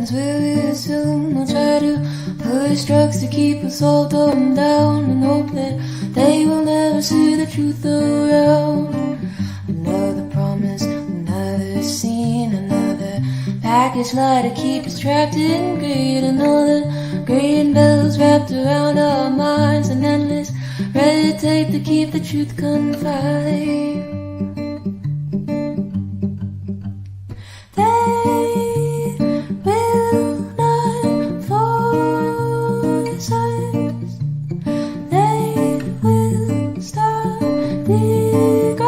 That's where we assume we'll try to push drugs to keep us all dumbed down and hope that they will never see the truth around. Another promise, another scene, another package lie to keep us trapped in greed. Another green bells wrapped around our minds, an endless red tape to keep the truth confined. They will not force us. They will stop degrading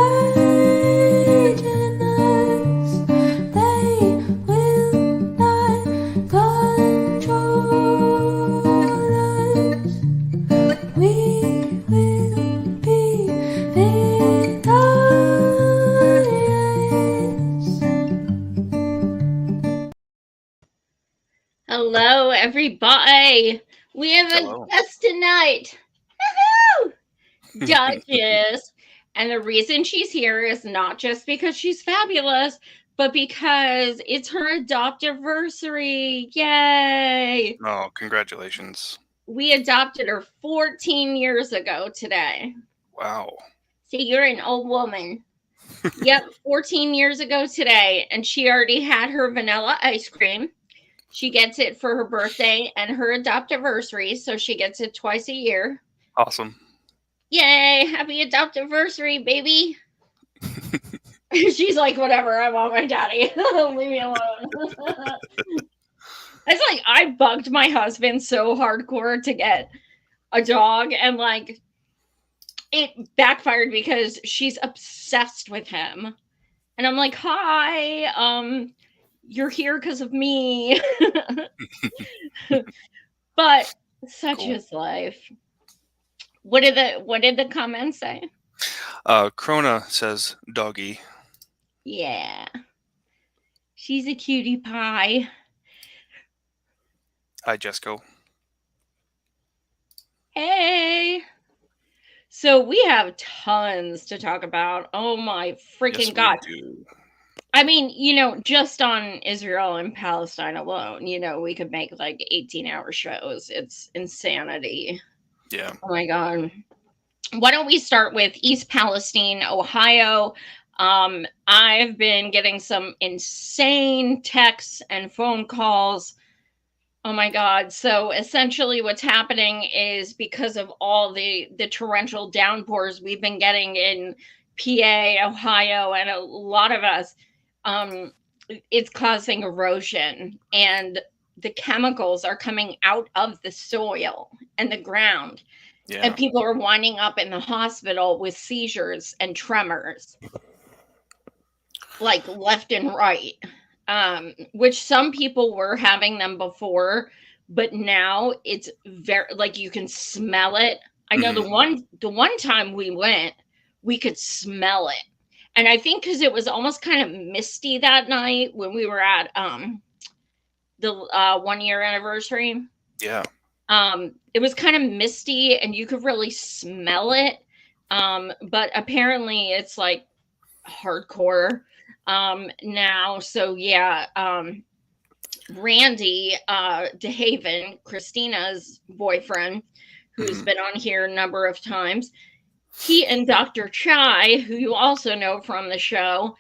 us. They will not control us. We will be victorious. Hello, everybody. We have Hello. a guest tonight. Woohoo! Duchess. And the reason she's here is not just because she's fabulous, but because it's her adoptiversary. Yay! Oh, congratulations. We adopted her 14 years ago today. Wow. See, you're an old woman. Yep, 14 years ago today. And she already had her vanilla ice cream. She gets it for her birthday and her adoptiversary, so she gets it twice a year. Awesome. Yay! Happy adoptiversary, baby! She's like, whatever, I want my daddy. Leave me alone. It's like I bugged my husband so hardcore to get a dog, and like it backfired because she's obsessed with him. And I'm like, hi, you're here because of me. But such Cool. is life. What did the comments say? Krona says doggy. Yeah. She's a cutie pie. Hi, Jesco. Hey. So we have tons to talk about. Oh my freaking Yes, God. we do. I mean, just on Israel and Palestine alone, we could make like 18-hour shows. It's insanity. Yeah. Oh my God. Why don't we start with East Palestine, Ohio? I've been getting some insane texts and phone calls. Oh my God. So essentially what's happening is because of all the torrential downpours we've been getting in PA, Ohio, and a lot of us, it's causing erosion, and the chemicals are coming out of the soil and the ground. Yeah. And people are winding up in the hospital with seizures and tremors, like left and right. Which some people were having them before, but now it's very like you can smell it. I know the one time we went, we could smell it. And I think because it was almost kind of misty that night when we were at the 1 year anniversary. Yeah. It was kind of misty and you could really smell it. But apparently it's like hardcore now. So yeah, Randy DeHaven, Christina's boyfriend, who's been on here a number of times, he and Dr. Chai, who you also know from the show,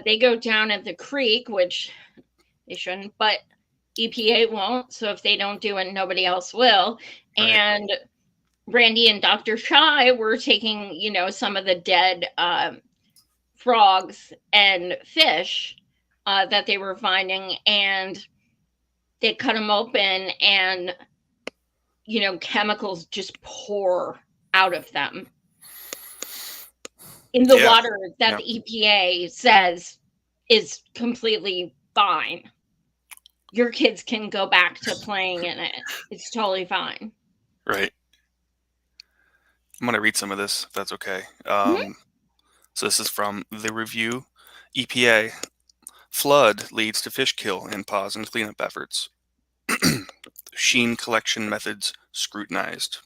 they go down at the creek, which they shouldn't, but EPA won't. So if they don't do it, nobody else will. Right. And Randy and Dr. Chai were taking, some of the dead frogs and fish that they were finding, and they cut them open, and chemicals just pour out of them in the water that the EPA says is completely fine. Your kids can go back to playing in it. It's totally fine. Right. I'm going to read some of this, if that's okay. So this is from The Review. EPA. Flood leads to fish kill and pause in cleanup efforts. Sheen collection methods scrutinized.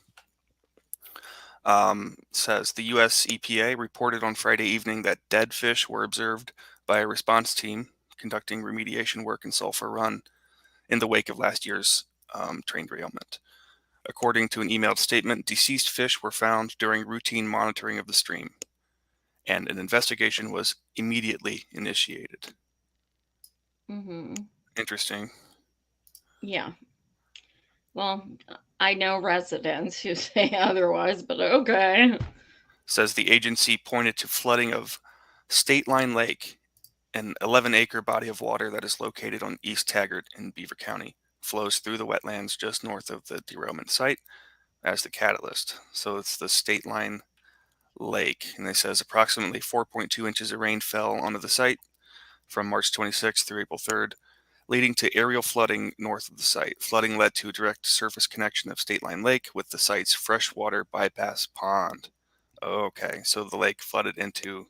Says the U.S. EPA reported on Friday evening that dead fish were observed by a response team conducting remediation work in Sulphur Run in the wake of last year's train derailment. According to an emailed statement, deceased fish were found during routine monitoring of the stream, and an investigation was immediately initiated. Interesting. Yeah. Well, I know residents who say otherwise, but okay. Says the agency pointed to flooding of State Line Lake, an 11-acre body of water that is located on East Taggart in Beaver County, flows through the wetlands just north of the derailment site as the catalyst. So it's the State Line Lake, and it says approximately 4.2 inches of rain fell onto the site from March 26th through April 3rd, leading to aerial flooding north of the site. Flooding led to a direct surface connection of State Line Lake with the site's freshwater bypass pond. Okay, so the lake flooded into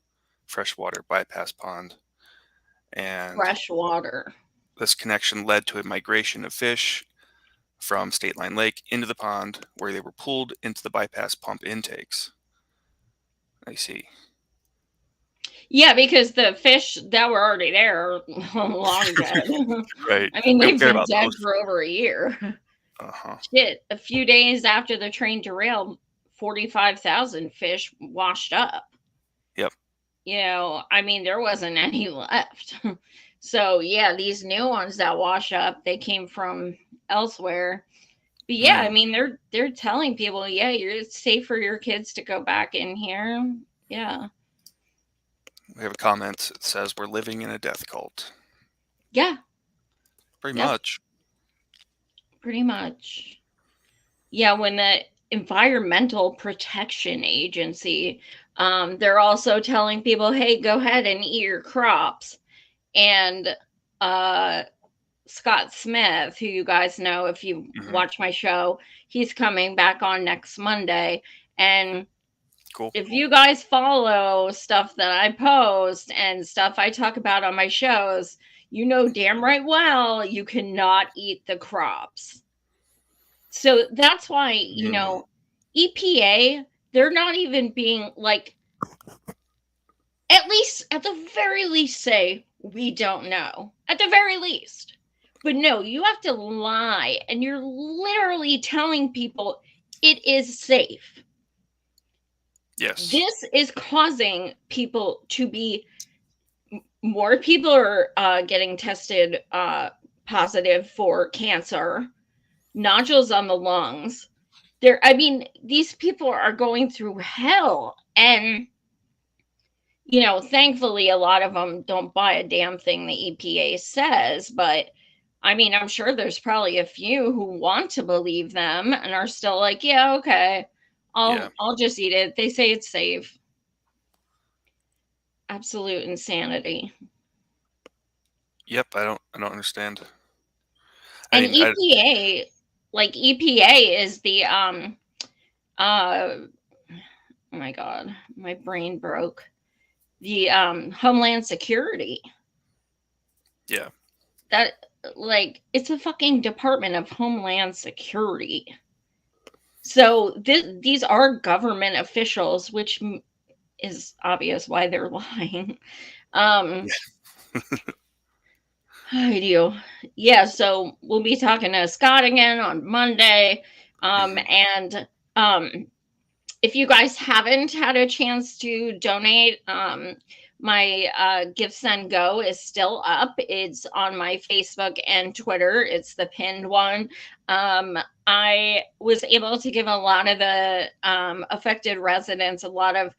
freshwater bypass pond, and Fresh water. this connection led to a migration of fish from State Line Lake into the pond, where they were pulled into the bypass pump intakes. I see. Yeah, because the fish that were already there are long dead. Right. I mean, We don't they've care been about dead those. for over a year. Uh-huh. Shit, a few days after the train derailed, 45,000 fish washed up. Yep. You know, I mean, there wasn't any left. So, yeah, these new ones that wash up, they came from elsewhere. But yeah, I mean, they're telling people, yeah, it's safe for your kids to go back in here. Yeah. We have a comment that says we're living in a death cult. Yeah. Pretty Yep. much. Pretty much. Yeah, when the Environmental Protection Agency, they're also telling people, hey, go ahead and eat your crops. And Scott Smith, who you guys know if you watch my show, he's coming back on next Monday. And Cool. if you guys follow stuff that I post and stuff I talk about on my shows, you know damn right well you cannot eat the crops. So that's why, you know, EPA, they're not even being like, at the very least, say, we don't know. At the very least. But no, you have to lie. And you're literally telling people it is safe. Yes. This is causing people to be, more people are getting tested positive for cancer, nodules on the lungs. I mean, these people are going through hell. And, you know, thankfully, a lot of them don't buy a damn thing the EPA says. But I mean, I'm sure there's probably a few who want to believe them and are still like, yeah, okay, I'll just eat it. They say it's safe. Absolute insanity. Yep, I don't understand. And EPA, like EPA is the oh my god, my brain broke. The Homeland Security. Yeah. That, like, it's a fucking Department of Homeland Security. So these are government officials, which is obvious why they're lying. I do. Yeah, so we'll be talking to Scott again on Monday. And if you guys haven't had a chance to donate, my Give Send Go is still up. It's on my Facebook and Twitter. It's the pinned one. I was able to give a lot of the affected residents a lot of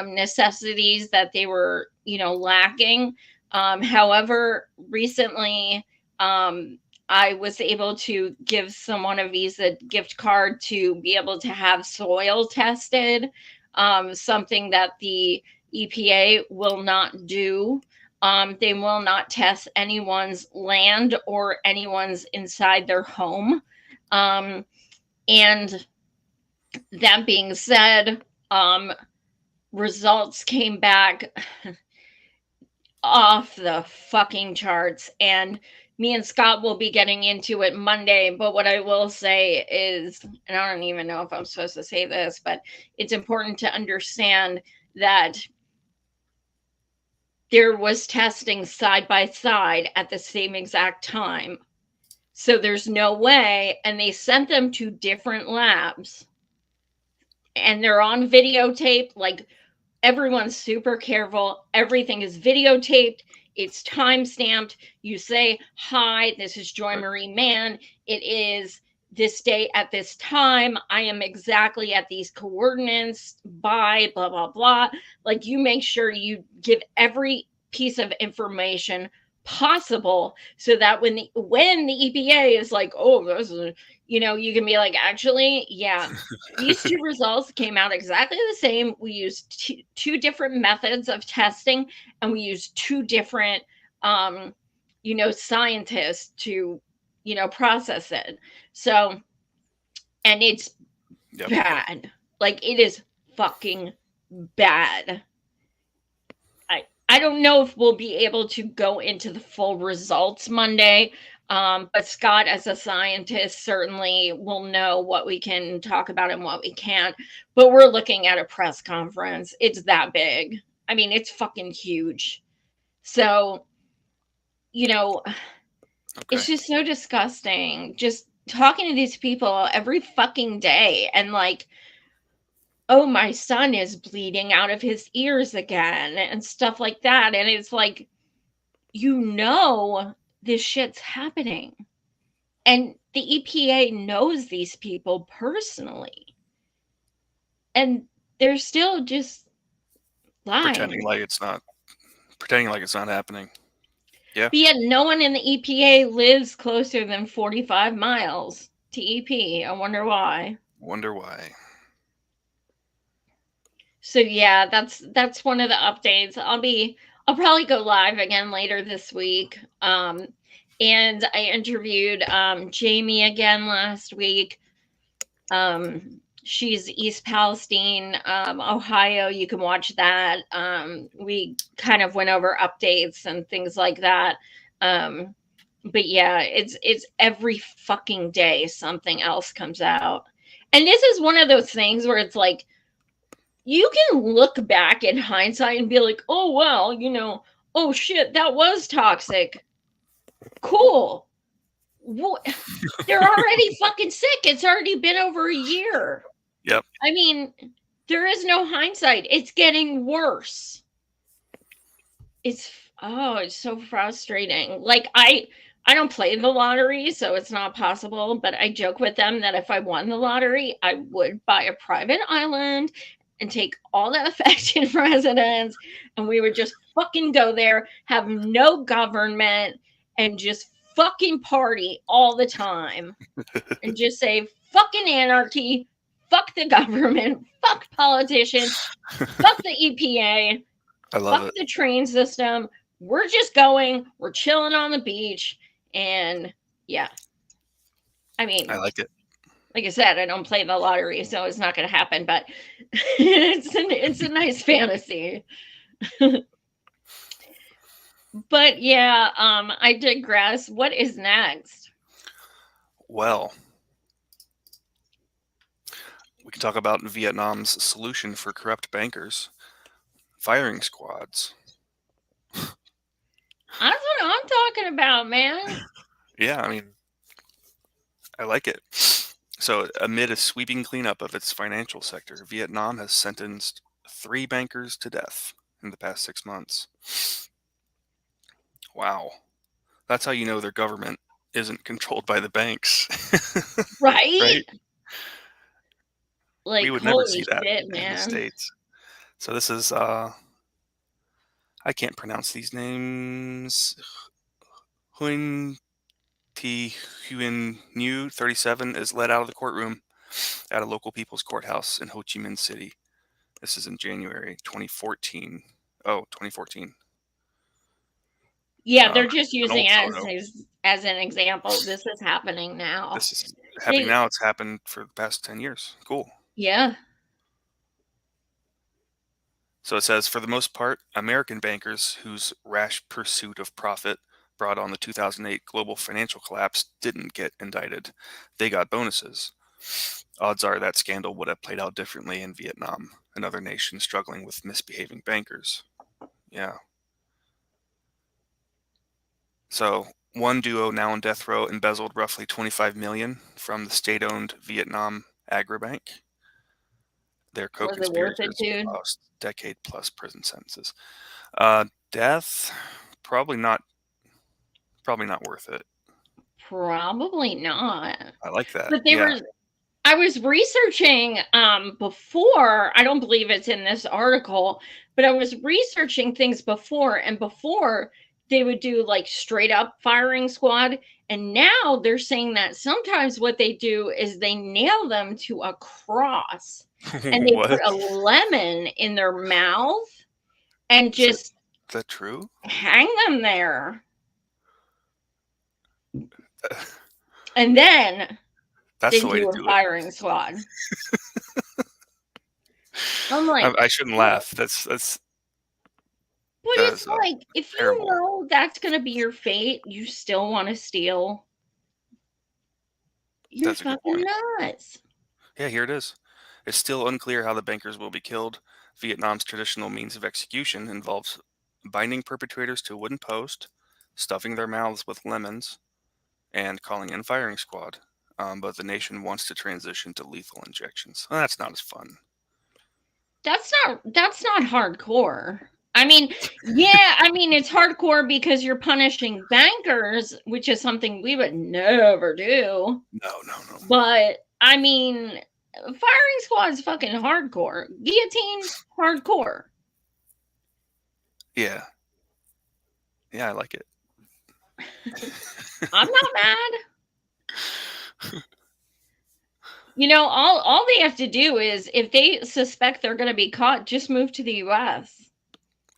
necessities that they were, you know, lacking. However, recently, I was able to give someone a Visa gift card to be able to have soil tested, something that the EPA will not do. They will not test anyone's land or anyone's inside their home. And that being said, results came back off the fucking charts, and me and Scott will be getting into it Monday. But what I will say is, and I don't even know if I'm supposed to say this, but it's important to understand that there was testing side by side at the same exact time. So there's no way. And they sent them to different labs. And they're on videotape. Like, everyone's super careful. Everything is videotaped. It's time stamped. You say, "Hi, this is Joy Marie Mann. It is this day at this time. I am exactly at these coordinates by blah, blah, blah." Like, you make sure you give every piece of information possible so that when the EPA is like, "Oh, this is," you can be like, "Actually, yeah, these two results came out exactly the same. We used two different methods of testing, and we used two different, scientists to, process it." So, and it's Yep. bad. Like, it is fucking bad. I don't know if we'll be able to go into the full results Monday. But Scott, as a scientist, certainly will know what we can talk about and what we can't. But we're looking at a press conference. It's that big. I mean, it's fucking huge. So, it's Okay. just so disgusting. Just talking to these people every fucking day and like, "Oh, my son is bleeding out of his ears again," and stuff like that. And it's like, this shit's happening. And the EPA knows these people personally. And they're still just Pretending lying. like it's not happening. Yeah. But yet no one in the EPA lives closer than 45 miles to EP. I wonder why. Wonder why. So yeah, that's one of the updates. I'll probably go live again later this week. And I interviewed Jamie again last week. She's East Palestine, Ohio. You can watch that. We kind of went over updates and things like that. But yeah, it's every fucking day something else comes out. And this is one of those things where it's like, you can look back in hindsight and be like, "Oh, well, oh shit, that was toxic. Cool. What? They're already fucking sick. It's already been over a year." Yep. I mean, there is no hindsight. It's getting worse. It's so frustrating. Like, I don't play the lottery, so it's not possible, but I joke with them that if I won the lottery, I would buy a private island and take all the affected residents, and we would just fucking go there, have no government, and just fucking party all the time. And just say, "Fucking anarchy, fuck the government, fuck politicians, fuck the EPA, I love fuck it. the train system. We're just going, we're chilling on the beach." And yeah, I mean, I like it. like I said, I don't play the lottery, so it's not going to happen, but it's a nice fantasy. But yeah, I digress. What is next? Well, we can talk about Vietnam's solution for corrupt bankers, firing squads. That's what I'm talking about, man. Yeah, I mean, I like it. So, amid a sweeping cleanup of its financial sector, Vietnam has sentenced 3 bankers to death in the past 6 months. Wow. That's how you know their government isn't controlled by the banks. Right? Right? Like, We would never see holy that shit, in the man. States. So this is I can't pronounce these names. Huyen T. Huyen New, 37, is led out of the courtroom at a local people's courthouse in Ho Chi Minh City. This is in January 2014. Oh, 2014. Yeah, they're just An using old it photo. as an example. This is happening now. This is happening They, now. It's happened for the past 10 years. Cool. yeah. So it says, for the most part, American bankers whose rash pursuit of profit brought on the 2008 global financial collapse didn't get indicted. They got bonuses. Odds are that scandal would have played out differently in Vietnam, another nation struggling with misbehaving bankers. Yeah. So One duo now on death row embezzled roughly $25 million from the state-owned Vietnam Agribank. Their Was it worth it, co-conspirators dude? lost decade-plus prison sentences. Death, probably not worth it. Probably not. I like that. But Yeah. I was researching before, I don't believe it's in this article, but I was researching things before, and before they would do like straight up firing squad, and now they're saying that sometimes what they do is they nail them to a cross and they put What? a lemon in their mouth and Is just that true? hang them there. And then That's they the way to do a do it. firing squad. I'm like, I shouldn't laugh. That's but that it's is like, if you terrible. know that's going to be your fate, you still want to steal. You're That's a good fucking point. nuts. Yeah, here it is. It's still unclear how the bankers will be killed. Vietnam's traditional means of execution involves binding perpetrators to a wooden post, stuffing their mouths with lemons, and calling in firing squad. But the nation wants to transition to lethal injections. Well, that's not as fun. That's not hardcore. I mean, yeah, I mean it's hardcore because you're punishing bankers, which is something we would never do. No. But I mean, firing squad is fucking hardcore. Guillotine, hardcore. Yeah. Yeah, I like it. I'm not mad. You know, all they have to do is, if they suspect they're going to be caught, just move to the U.S.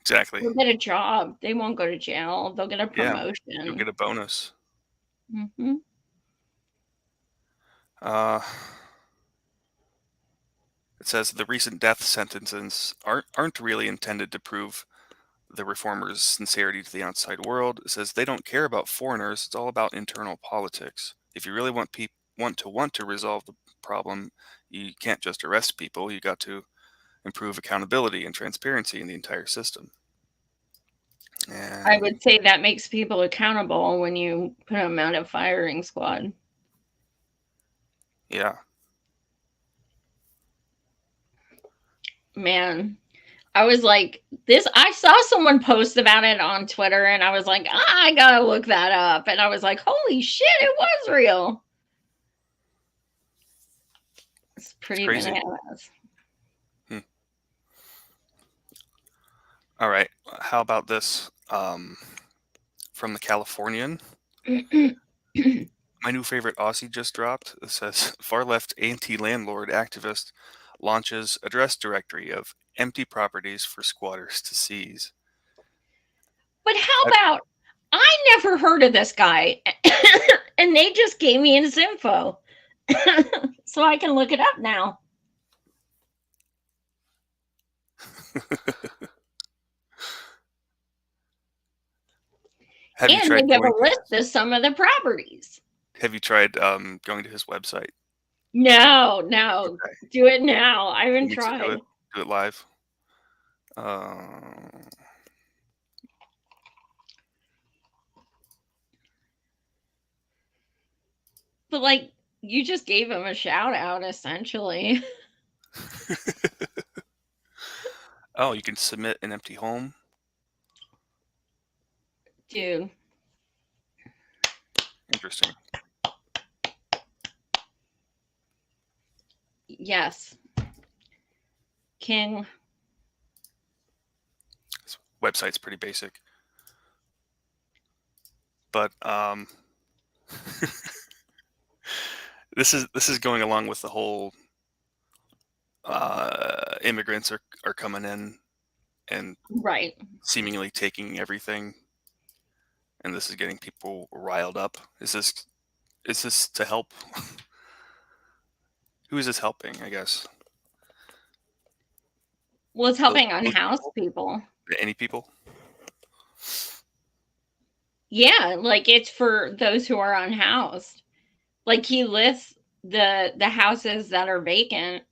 Exactly. They'll get a job. They won't go to jail. They'll get a Yeah. promotion. You'll get a bonus. Mm-hmm. It says the recent death sentences aren't really intended to prove the reformers' sincerity to the outside world. It says they don't care about foreigners. It's all about internal politics. If you really want to resolve the problem, you can't just arrest people. You got to improve accountability and transparency in the entire system. And I would say that makes people accountable when you put them out of firing squad. yeah, Man, I was like, this. I saw someone post about it on Twitter, and I was like, I gotta look that up. And I was like, holy shit, it was real. It's pretty crazy. bananas. All right, how about this? From the Californian. My new favorite Aussie just dropped. It says far left anti-landlord activist launches address directory of empty properties for squatters to seize. But how about, I never heard of this guy, and they just gave me his info. So I can look it up now. Have you And they tried give a going? list of some of the properties. Have you tried going to his website? No, Okay. do it now. I haven't You need to tried. do it live. But like, you just gave him a shout out, essentially. Oh, you can submit an empty home. Dude. Interesting. Yes. King. This website's pretty basic, but this is going along with the whole immigrants are coming in and Right. seemingly taking everything, and this is getting people riled up. Is this to help? Who is this helping? I guess Well, it's helping those unhoused people. any people. Yeah, like it's for those who are unhoused. Like he lists the houses that are vacant,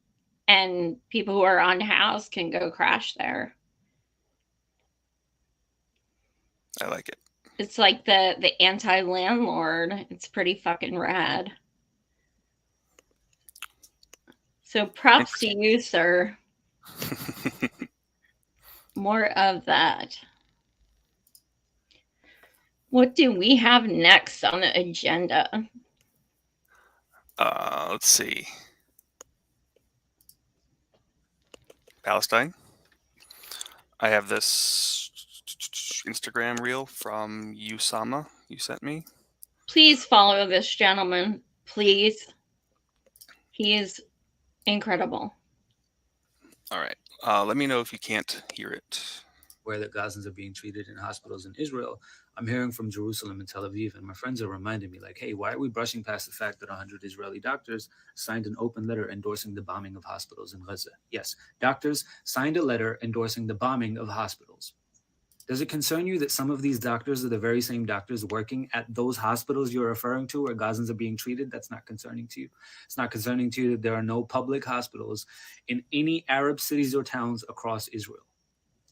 and people who are unhoused can go crash there. I like it. It's like the anti-landlord. It's pretty fucking rad. So props to you, sir. More of that. What do we have next on the agenda? Let's see. Palestine. I have this Instagram reel from Usama you sent me. Please follow this gentleman. Please. He is incredible. All right. Let me know if you can't hear it. Where the Gazans are being treated in hospitals in Israel, I'm hearing from Jerusalem and Tel Aviv, and my friends are reminding me, like, hey, why are we brushing past the fact that 100 Israeli doctors signed an open letter endorsing the bombing of hospitals in Gaza? Yes, doctors signed a letter endorsing the bombing of hospitals. Does it concern you that some of these doctors are the very same doctors working at those hospitals you're referring to where Gazans are being treated? That's not concerning to you. It's not concerning to you that there are no public hospitals in any Arab cities or towns across Israel.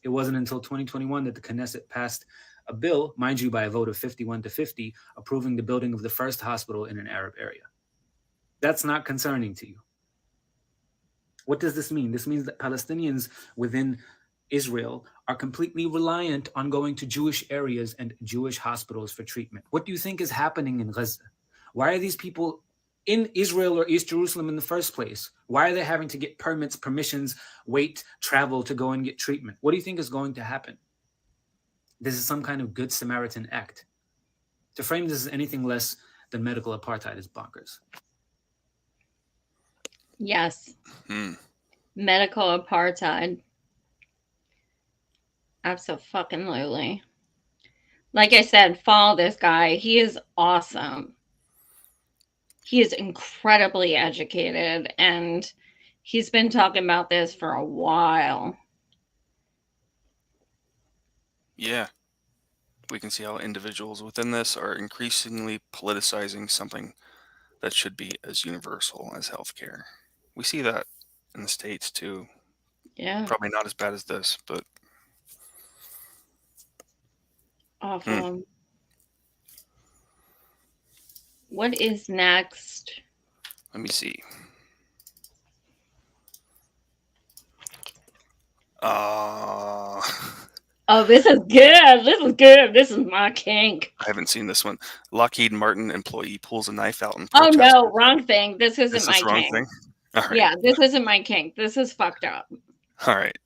It wasn't until 2021 that the Knesset passed a bill, mind you, by a vote of 51 to 50, approving the building of the first hospital in an Arab area. That's not concerning to you. What does this mean? This means that Palestinians within Israel are completely reliant on going to Jewish areas and Jewish hospitals for treatment. What do you think is happening in Gaza? Why are these people in Israel or East Jerusalem in the first place? Why are they having to get permits, permissions, wait, travel to go and get treatment? What do you think is going to happen? This is some kind of good Samaritan act. To frame this as anything less than medical apartheid is bonkers. Yes. Medical apartheid. Absolutely. Like I said, follow this guy. He is awesome. He is incredibly educated, and he's been talking about this for a while. Yeah. We can see how individuals within this are increasingly politicizing something that should be as universal as healthcare. We see that in the States too. Yeah. Probably not as bad as this, but awful. What is next? Let me see. Oh, this is good. This is good. This is my kink. I haven't seen this one. Lockheed Martin employee pulls a knife out and oh no, wrong thing. This isn't my wrong kink. thing? All right. Yeah, this isn't my kink. This is fucked up. All right.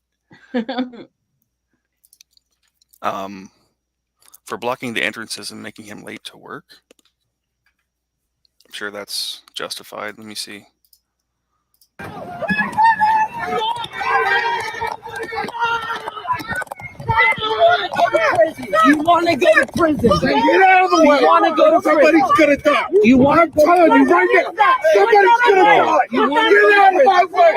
For blocking the entrances and making him late to work. I'm sure that's justified. Let me see. You want to go to prison. Get out of the way. You want to go to prison. Somebody's going to die. You want I'm telling you right now. Somebody's going to die. You want Get out of my way.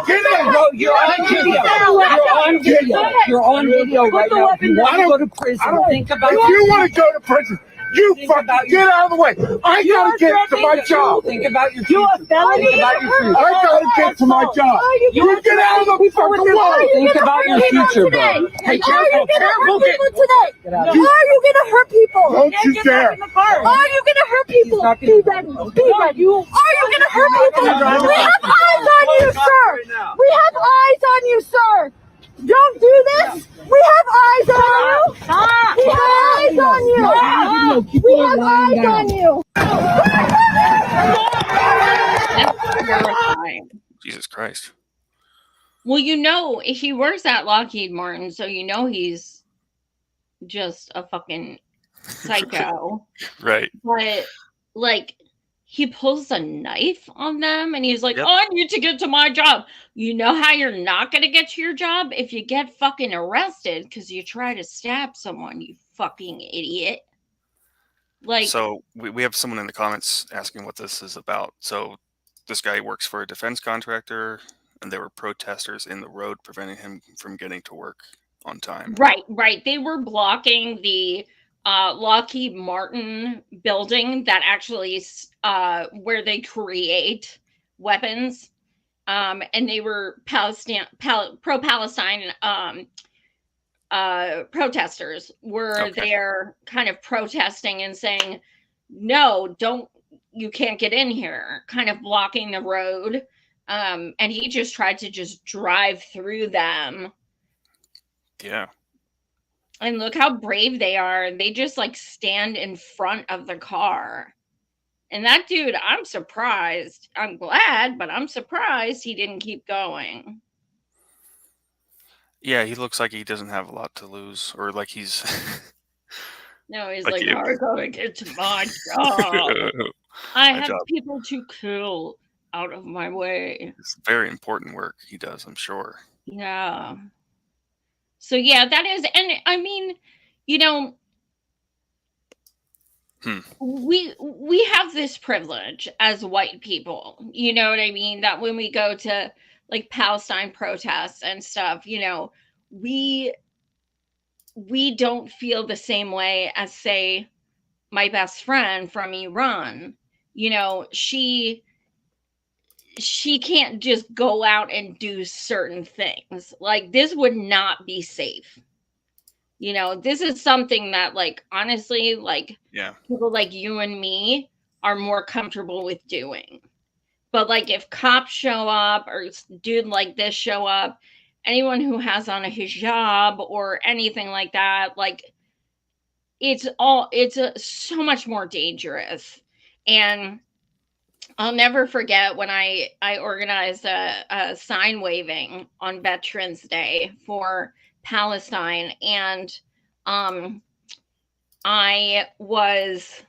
Get out. Bro, you're on video. You're on video. You're on video right now. You want to go to prison. Think about If you want to go to prison, you fucking get out of the way. I got to get to my job. Think about your future. Think about your future. I got to get to my job. You get out of the fucking way. Think about your future, bro. Hey, How are you going to hurt people today? Get out. How are you going to hurt people? Don't you dare. How are you going to hurt people? Be ready. Be ready. Are you going to hurt people? We have eyes on you, sir. We have eyes on you, sir. Don't do this. We have eyes on you. We have eyes on you. We have eyes on you. That's terrifying. Jesus Christ. Well, you know, he works at Lockheed Martin, so you know he's just a fucking psycho. Right. But, like, he pulls a knife on them, and he's like, Yep. oh, I need to get to my job. You know how you're not going to get to your job? If you get fucking arrested because you try to stab someone, you fucking idiot. Like, So we have someone in the comments asking what this is about. So this guy works for a defense contractor, and there were protesters in the road preventing him from getting to work on time. right. They were blocking the Lockheed Martin building that actually where they create weapons, and they were pro-Palestine protesters were Okay. there kind of protesting and saying, no, you can't get in here, kind of blocking the road. And he just tried to just drive through them. Yeah. And look how brave they are. They just like stand in front of the car. And that dude, I'm surprised. I'm glad, but I'm surprised he didn't keep going. Yeah, he looks like he doesn't have a lot to lose, or like he's No, he's like like, I gotta get to my job. I my have job. people to kill out of my way. It's very important work he does, I'm sure. Yeah. So yeah, that is, and I mean, you know, we have this privilege as white people. You know what I mean? That when we go to like Palestine protests and stuff, you know, we don't feel the same way as, say, my best friend from Iran. You know, she can't just go out and do certain things. Like, this would not be safe. You know, this is something that, like, honestly, like, Yeah. people like you and me are more comfortable with doing. But like, if cops show up or dude like this show up, anyone who has on a hijab or anything like that, like, it's so much more dangerous. And I'll never forget when I organized a sign waving on Veterans Day for Palestine, and I was,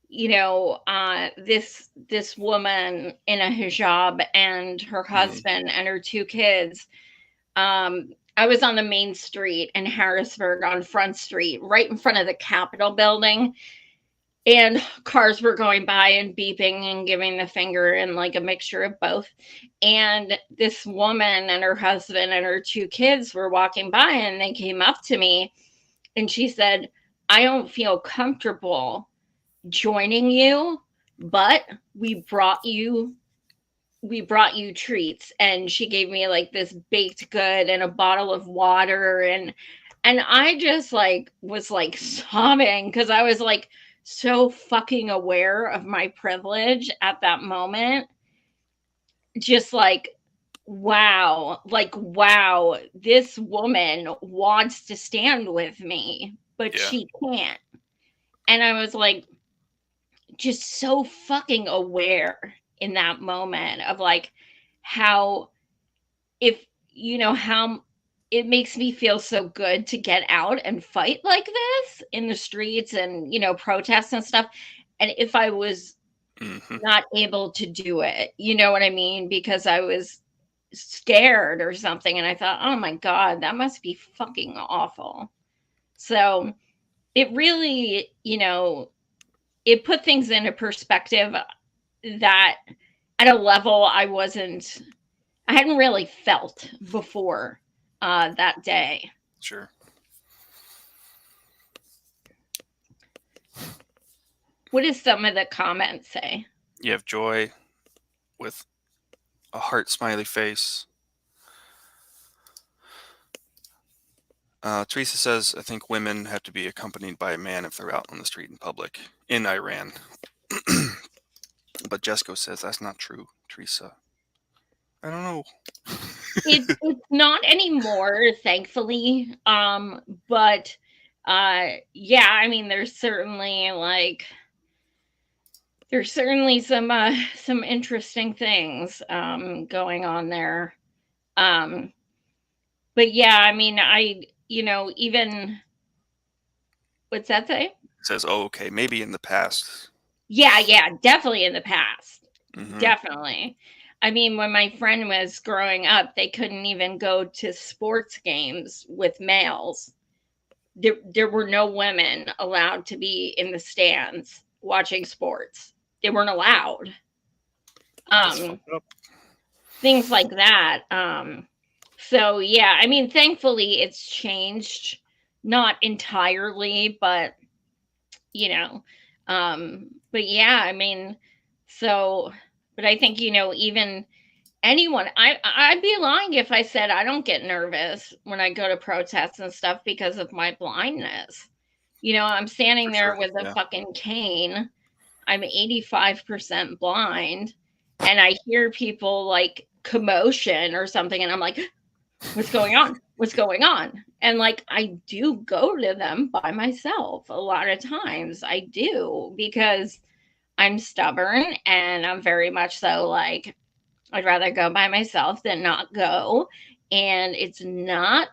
you know, this woman in a hijab and her husband and her 2 kids. I was on the main street in Harrisburg on Front Street, right in front of the Capitol building. And cars were going by and beeping and giving the finger and like a mixture of both. And this woman and her husband and her 2 kids were walking by, and they came up to me and she said, I don't feel comfortable joining you, but we brought you treats. And she gave me like this baked good and a bottle of water, and I just like was like sobbing because I was like so fucking aware of my privilege at that moment. Just like, wow, this woman wants to stand with me, but Yeah. she can't. And I was like, just so fucking aware in that moment of like how, if you know, how it makes me feel so good to get out and fight like this in the streets and, you know, protests and stuff. And if I was not able to do it, you know what I mean, because I was scared or something, and I thought, oh my god, that must be fucking awful. So it really, you know, it put things into perspective that at a level I hadn't really felt before that day. Sure. What does some of the comments say? You have Joy with a heart smiley face. Teresa says, I think women have to be accompanied by a man if they're out on the street in public in Iran. But Jesco says that's not true, Teresa. I don't know. It's not anymore, thankfully. But yeah, I mean, there's certainly some interesting things going on there. But yeah, I mean, even what's that say? It says, oh, okay, maybe in the past. Yeah, definitely in the past. Mhm. Definitely. I mean, when my friend was growing up, they couldn't even go to sports games with males. There were no women allowed to be in the stands watching sports. They weren't allowed. That's fucked up. Things like that. So yeah, I mean, thankfully it's changed, not entirely, but you know, but yeah, I mean, so, but I think, you know, even anyone. I'd be lying if I said I don't get nervous when I go to protests and stuff because of my blindness. You know, I'm standing For there sure, with a yeah. fucking cane. I'm 85% blind, and I hear people like commotion or something, and I'm like, what's going on? What's going on? And like, I do go to them by myself a lot of times. I do, because I'm stubborn and I'm very much so like, I'd rather go by myself than not go. And it's not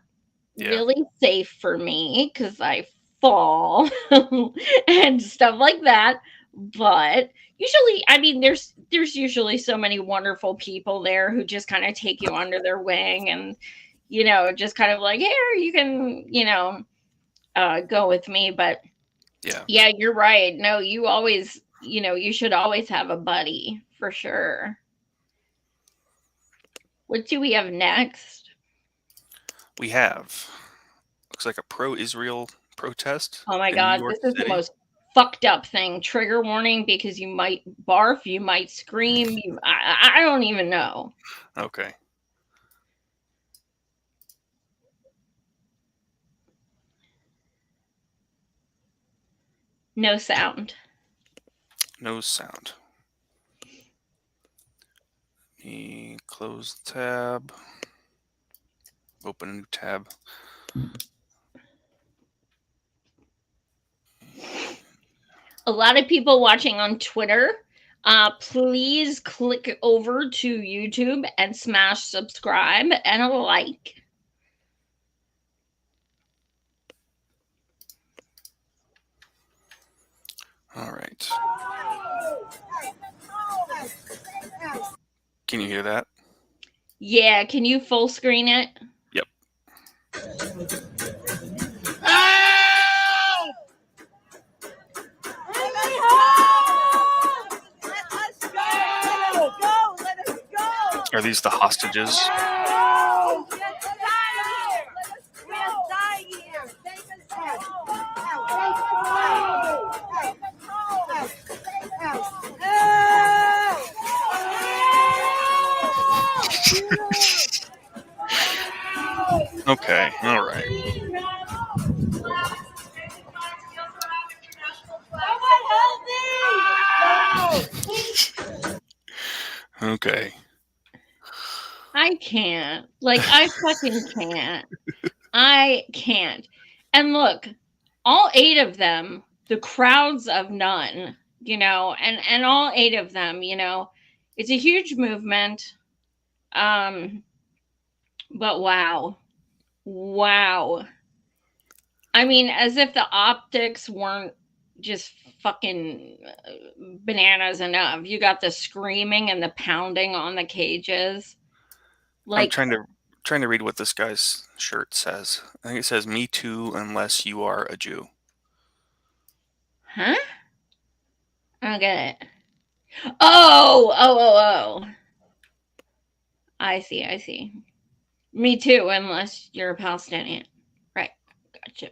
Yeah. really safe for me because I fall and stuff like that. But usually, I mean, there's usually so many wonderful people there who just kind of take you under their wing and, you know, just kind of like, here, you can, you know, go with me. But Yeah. yeah, you're right. No, you always, you know, you should always have a buddy for sure. What do we have next? We have, looks like a pro-Israel protest Oh my in New God, York this is the City. most fucked up thing. Trigger warning, because you might barf, you might scream. I don't even know. Okay. No sound. No sound. Me close the tab. Open a new tab. A lot of people watching on Twitter. Please click over to YouTube and smash subscribe and a like. All right. Can you hear that? Yeah, can you full screen it? Yep. Are these the hostages? Okay, all right. Okay. I can't. Like, I fucking can't. I can't. And look, all 8 of them, the crowds of none, you know, and all 8 of them, you know, it's a huge movement. But wow. Wow. I mean, as if the optics weren't just fucking bananas enough. You got the screaming and the pounding on the cages. I'm Like, trying to read what this guy's shirt says. I think it says "Me too, unless you are a Jew." huh? I don't get it. Oh. I see. Me too, unless you're a Palestinian. Right. Gotcha.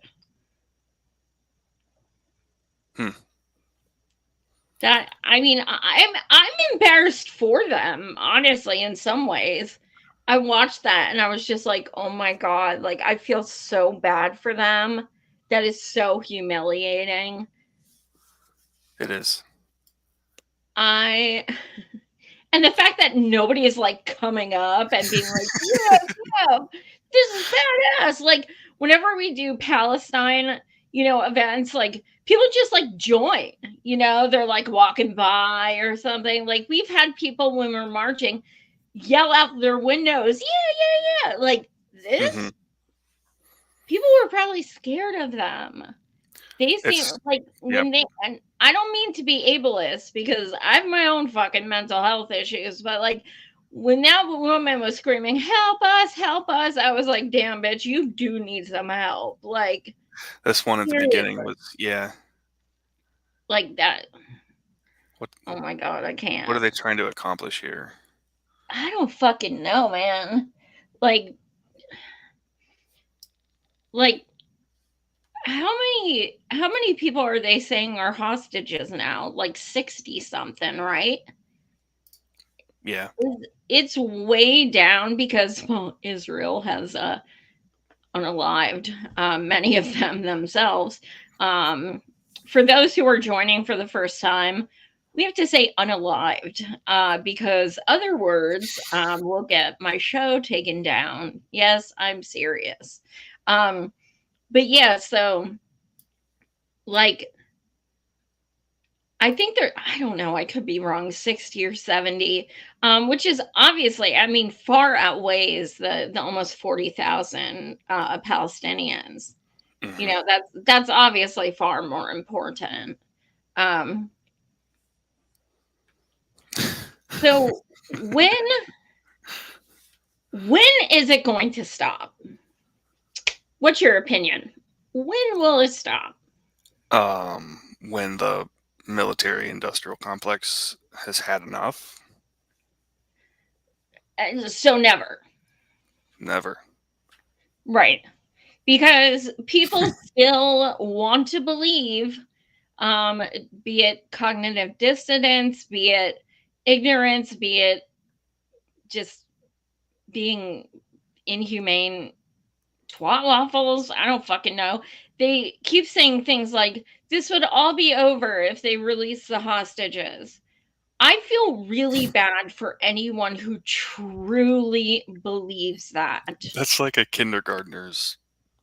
That, I mean, I'm embarrassed for them, honestly, in some ways. I watched that and I was just like, oh my God, like I feel so bad for them. That is so humiliating. It is. And the fact that nobody is like coming up and being like, yeah, this is badass. Like, whenever we do Palestine, you know, events, like people just like join, you know, they're like walking by or something. Like, we've had people when we're marching yell out their windows, yeah. Like this, Mm-hmm. people were probably scared of them. They seem like when they, and I don't mean to be ableist because I have my own fucking mental health issues, but like when that woman was screaming, help us, I was like, damn, bitch, you do need some help. Like, this one at the beginning was, yeah. Like that. What? Oh my God, I can't. What are they trying to accomplish here? I don't fucking know, man. Like how many people are they saying are hostages now? Like 60 something, right? Yeah. It's way down because, well, Israel has unalived many of them themselves. For those who are joining for the first time, we have to say unalived because other words will get my show taken down. Yes, I'm serious. But yeah, so like I think I don't know, I could be wrong, 60 or 70, which is obviously, I mean, far outweighs the almost 40,000 Palestinians. You Mhm. know, that's obviously far more important. Um, so when is it going to stop? What's your opinion? When will it stop? When the military industrial complex has had enough. So never. Never. Right. Because people still want to believe, um, be it cognitive dissonance, be it ignorance, be it just being inhumane twat waffles. I don't fucking know. They keep saying things like, this would all be over if they release the hostages. I feel really bad for anyone who truly believes that. That's like a kindergartner's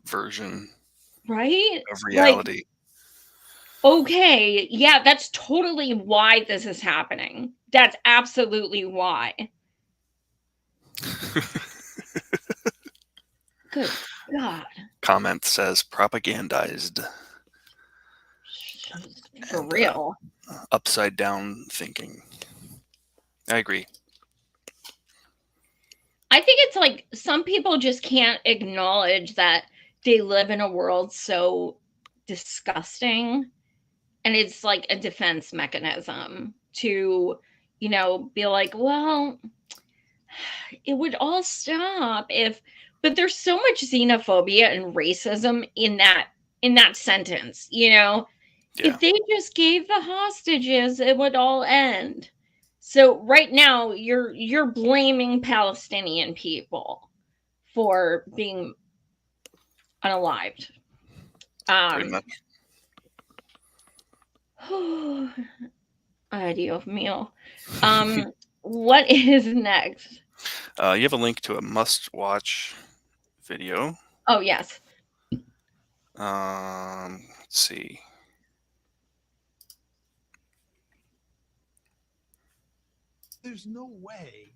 version Right? of Like, reality. okay, yeah, that's totally why this is happening. That's absolutely why. Good God. Comment says propagandized For and real. upside down thinking. I agree. I think it's like some people just can't acknowledge that they live in a world so disgusting, and it's like a defense mechanism to, you know, be like, well, it would all stop if, but there's so much xenophobia and racism in that sentence, you know. Yeah. If they just gave the hostages, it would all end. So right now you're blaming Palestinian people for being unalived. Pretty Um, much. Ay, Dios mío. What is next? You have a link to a must-watch video. Oh, yes. Let's see. There's no way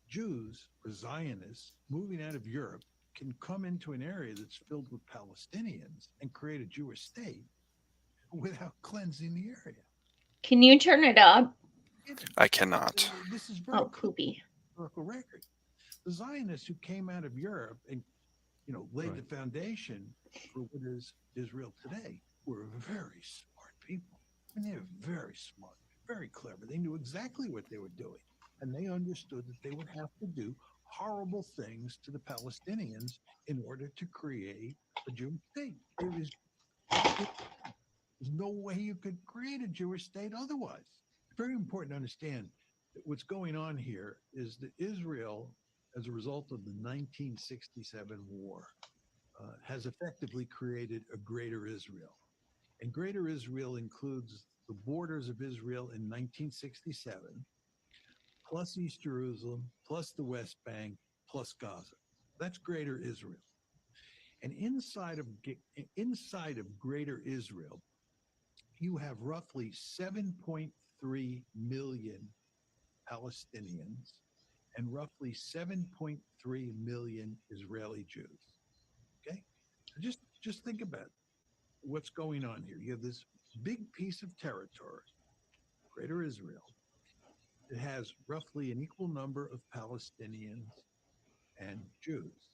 Jews or Zionists moving out of Europe can come into an area that's filled with Palestinians and create a Jewish state without cleansing the area. Can you turn it up? I cannot. This is very Oh, poopy. historical record. The Zionists who came out of Europe and laid the foundation for what is Israel today were very smart people. And they were very smart, very clever. They knew exactly what they were doing. And they understood that they would have to do horrible things to the Palestinians in order to create a Jewish state. There's no way you could create a Jewish state otherwise. It's very important to understand that what's going on here is that Israel, as a result of the 1967 war, has effectively created a greater Israel. And greater Israel includes the borders of Israel in 1967, plus East Jerusalem, plus the West Bank, plus Gaza. That's greater Israel. And inside of greater Israel, you have roughly 7.3 million Palestinians and roughly 7.3 million Israeli Jews. Okay? Just think about what's going on here. You have this big piece of territory, Greater Israel. It has roughly an equal number of Palestinians and Jews.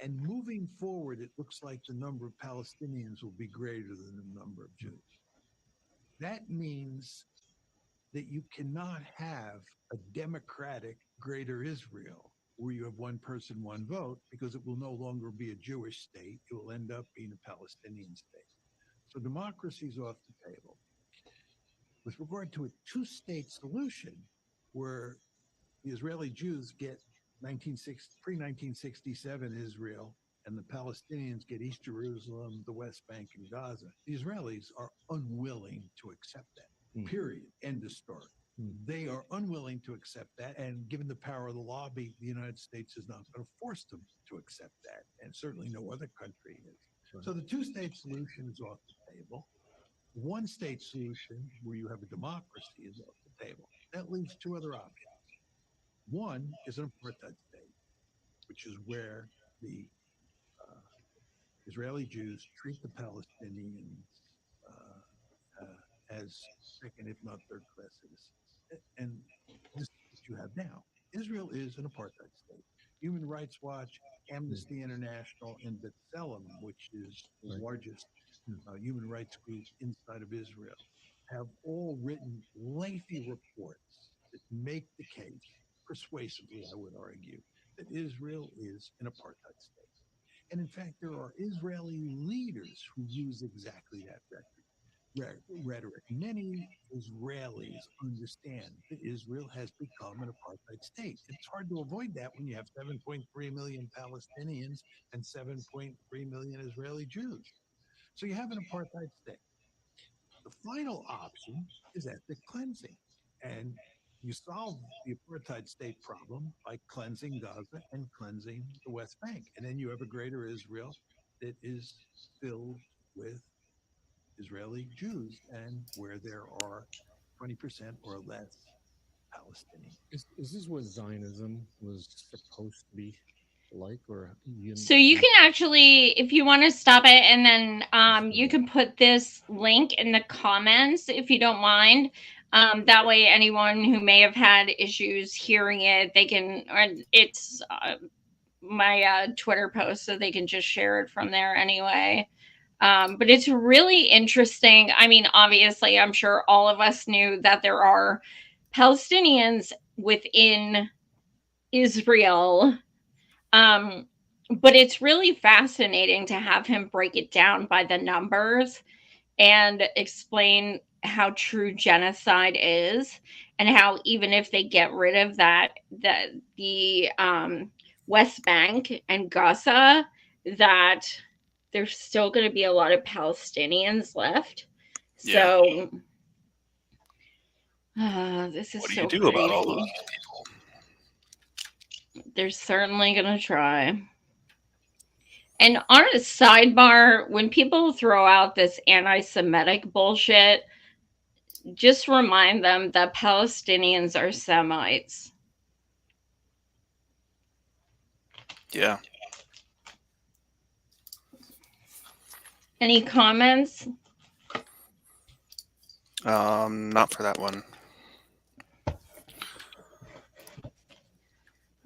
And moving forward, it looks like the number of Palestinians will be greater than the number of Jews. That means that you cannot have a democratic Greater Israel where you have one person, one vote, because it will no longer be a Jewish state. It will end up being a Palestinian state. So democracy is off the table. With regard to a two-state solution, where the Israeli Jews get pre-1967 Israel, and the Palestinians get East Jerusalem, the West Bank, and Gaza. The Israelis are unwilling to accept that. Period. End of story. They are unwilling to accept that, and given the power of the lobby, the United States is not going to force them to accept that, and certainly no other country is. Right. So the two-state solution is off the table. One-state solution, where you have a democracy, is off the table. That leaves two other options. One is an apartheid state, which is where the Israeli Jews treat the Palestinians as second, if not third-class citizens. And this is what you have now. Israel is an apartheid state. Human Rights Watch, Amnesty International, and B'Tselem, which is the largest human rights group inside of Israel, have all written lengthy reports that make the case, persuasively, I would argue, that Israel is an apartheid state. And in fact, there are Israeli leaders who use exactly that rhetoric. Many Israelis understand that Israel has become an apartheid state. It's hard to avoid that when you have 7.3 million Palestinians and 7.3 million Israeli Jews. So you have an apartheid state. The final option is ethnic cleansing. And you solve the apartheid state problem by cleansing Gaza and cleansing the West Bank. And then you have a greater Israel that is filled with Israeli Jews, and where there are 20% or less Palestinians. Is this what Zionism was supposed to be like? Or so you can actually, if you want to stop it, and then you can put this link in the comments if you don't mind. That way anyone who may have had issues hearing it, they can, or it's my Twitter post, so they can just share it from there anyway. But it's really interesting. I mean, obviously, I'm sure all of us knew that there are Palestinians within Israel. But it's really fascinating to have him break it down by the numbers and explain how true genocide is, and how even if they get rid of that, the West Bank and Gaza, that there's still going to be a lot of Palestinians left. Yeah. So this is what do so you do crazy. about all those people? They're certainly going to try. And on a sidebar, when people throw out this anti-Semitic bullshit, just remind them that Palestinians are Semites. Yeah. Any comments? Not for that one.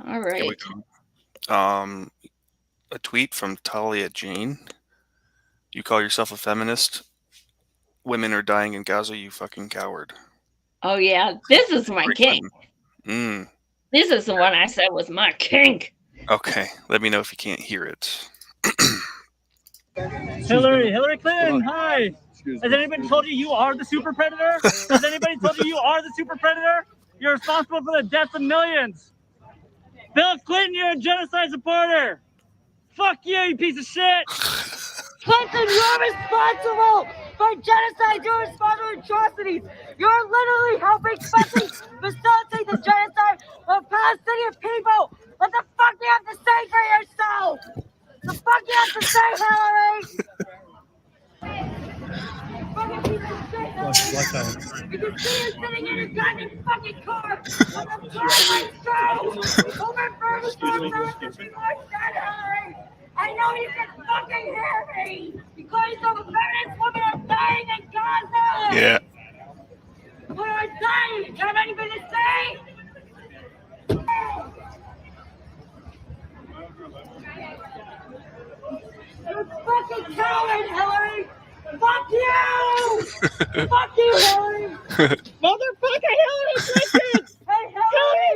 All right. Here we go. A tweet from Talia Jane. You call yourself a feminist? Women are dying in Gaza, you fucking coward. Oh yeah, this is my kink. This is the one I said was my kink. Okay, let me know if you can't hear it. Hillary Clinton, hi. Has anybody told you you are the super predator? Has anybody told you you are the super predator? You're responsible for the deaths of millions. Bill Clinton, you're a genocide supporter. Fuck you, you piece of shit. Clinton, you're responsible for genocide. You're responsible for atrocities. You're literally helping facilitate the genocide of Palestinian people. What the fuck do you have to say for yourself? The fuck you have to say, Hillary? Fucking piece of shit, Hillary. You can see you sitting in your goddamn fucking car on the driveway show. Over 34,000 people are dead, Hillary. I know you can fucking hear me. Because some feminist women are dying in Gaza. Yeah. What are dying? Do you have anything to say? You're fucking coward, Hillary! Fuck you! Fuck you, Hillary! Motherfucker, Hillary Clinton! Hey, Hillary!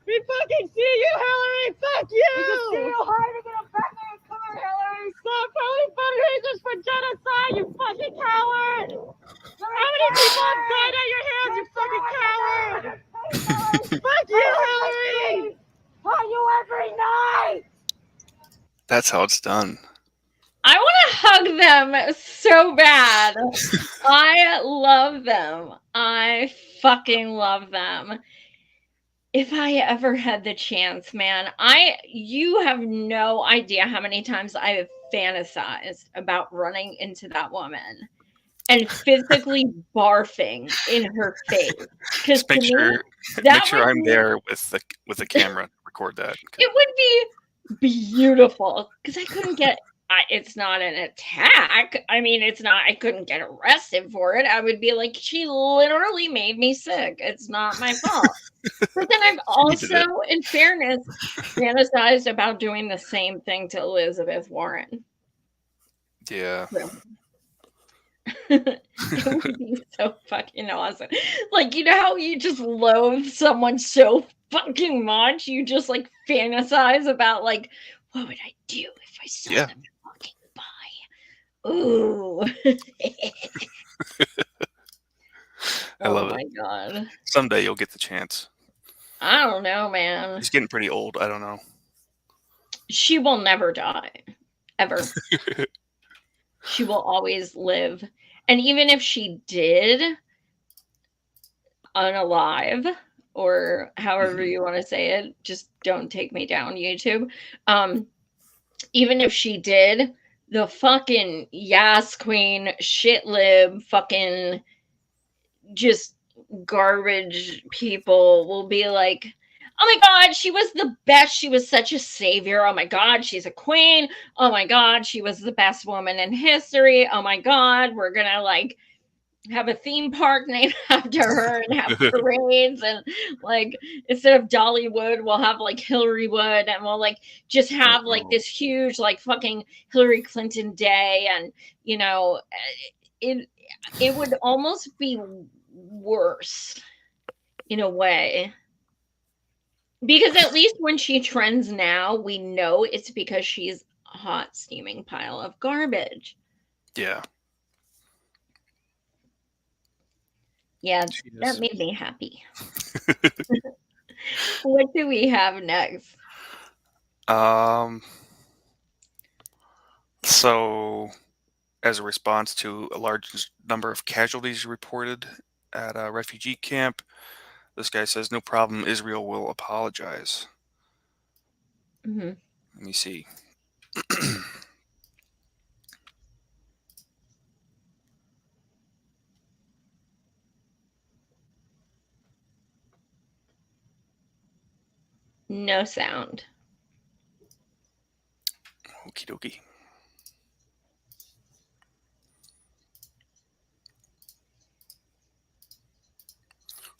We fucking see you, Hillary! Fuck you! We can see you hiding in a background cover, Hillary! Stop calling fundraisers for genocide, you fucking coward! How many people have died at your hands, you fucking coward? That's how it's done. I want to hug them so bad. I love them. I fucking love them. If I ever had the chance, man, you have no idea how many times I have fantasized about running into that woman and physically barfing in her face. Because Just make to sure me, that would I'm be, there with the camera to record that. Okay. it would be beautiful. Because I couldn't get, it's not an attack. I mean, it's not, I couldn't get arrested for it. I would be like, she literally made me sick. It's not my fault. But then I've also, in fairness, fantasized about doing the same thing to Elizabeth Warren. Yeah. So, it would be so fucking awesome. Like, you know how you just loathe someone so fucking much? You just like fantasize about like, what would I do if I saw them walking by? Ooh. I love it. Oh my god. Someday you'll get the chance. I don't know, man. She's getting pretty old. I don't know. She will never die. Ever. She will always live. And even if she did unalive, or however you want to say it, just don't take me down, YouTube. Even if she did, the fucking Yas Queen, shit lib, fucking just garbage people will be like, oh my god, she was the best. She was such a savior. Oh my god, she's a queen. Oh my god, she was the best woman in history. Oh my god, we're gonna like have a theme park named after her and have parades, and like instead of Dollywood, we'll have like Hillary Wood, and we'll like just have like this huge like fucking Hillary Clinton day, and you know, it would almost be worse in a way. Because at least when she trends now, we know it's because she's a hot, steaming pile of garbage. Yeah. Yeah, that made me happy. What do we have next? So, as a response to a large number of casualties reported at a refugee camp, this guy says, no problem, Israel will apologize. Mm-hmm. Let me see. No sound. Okie dokie.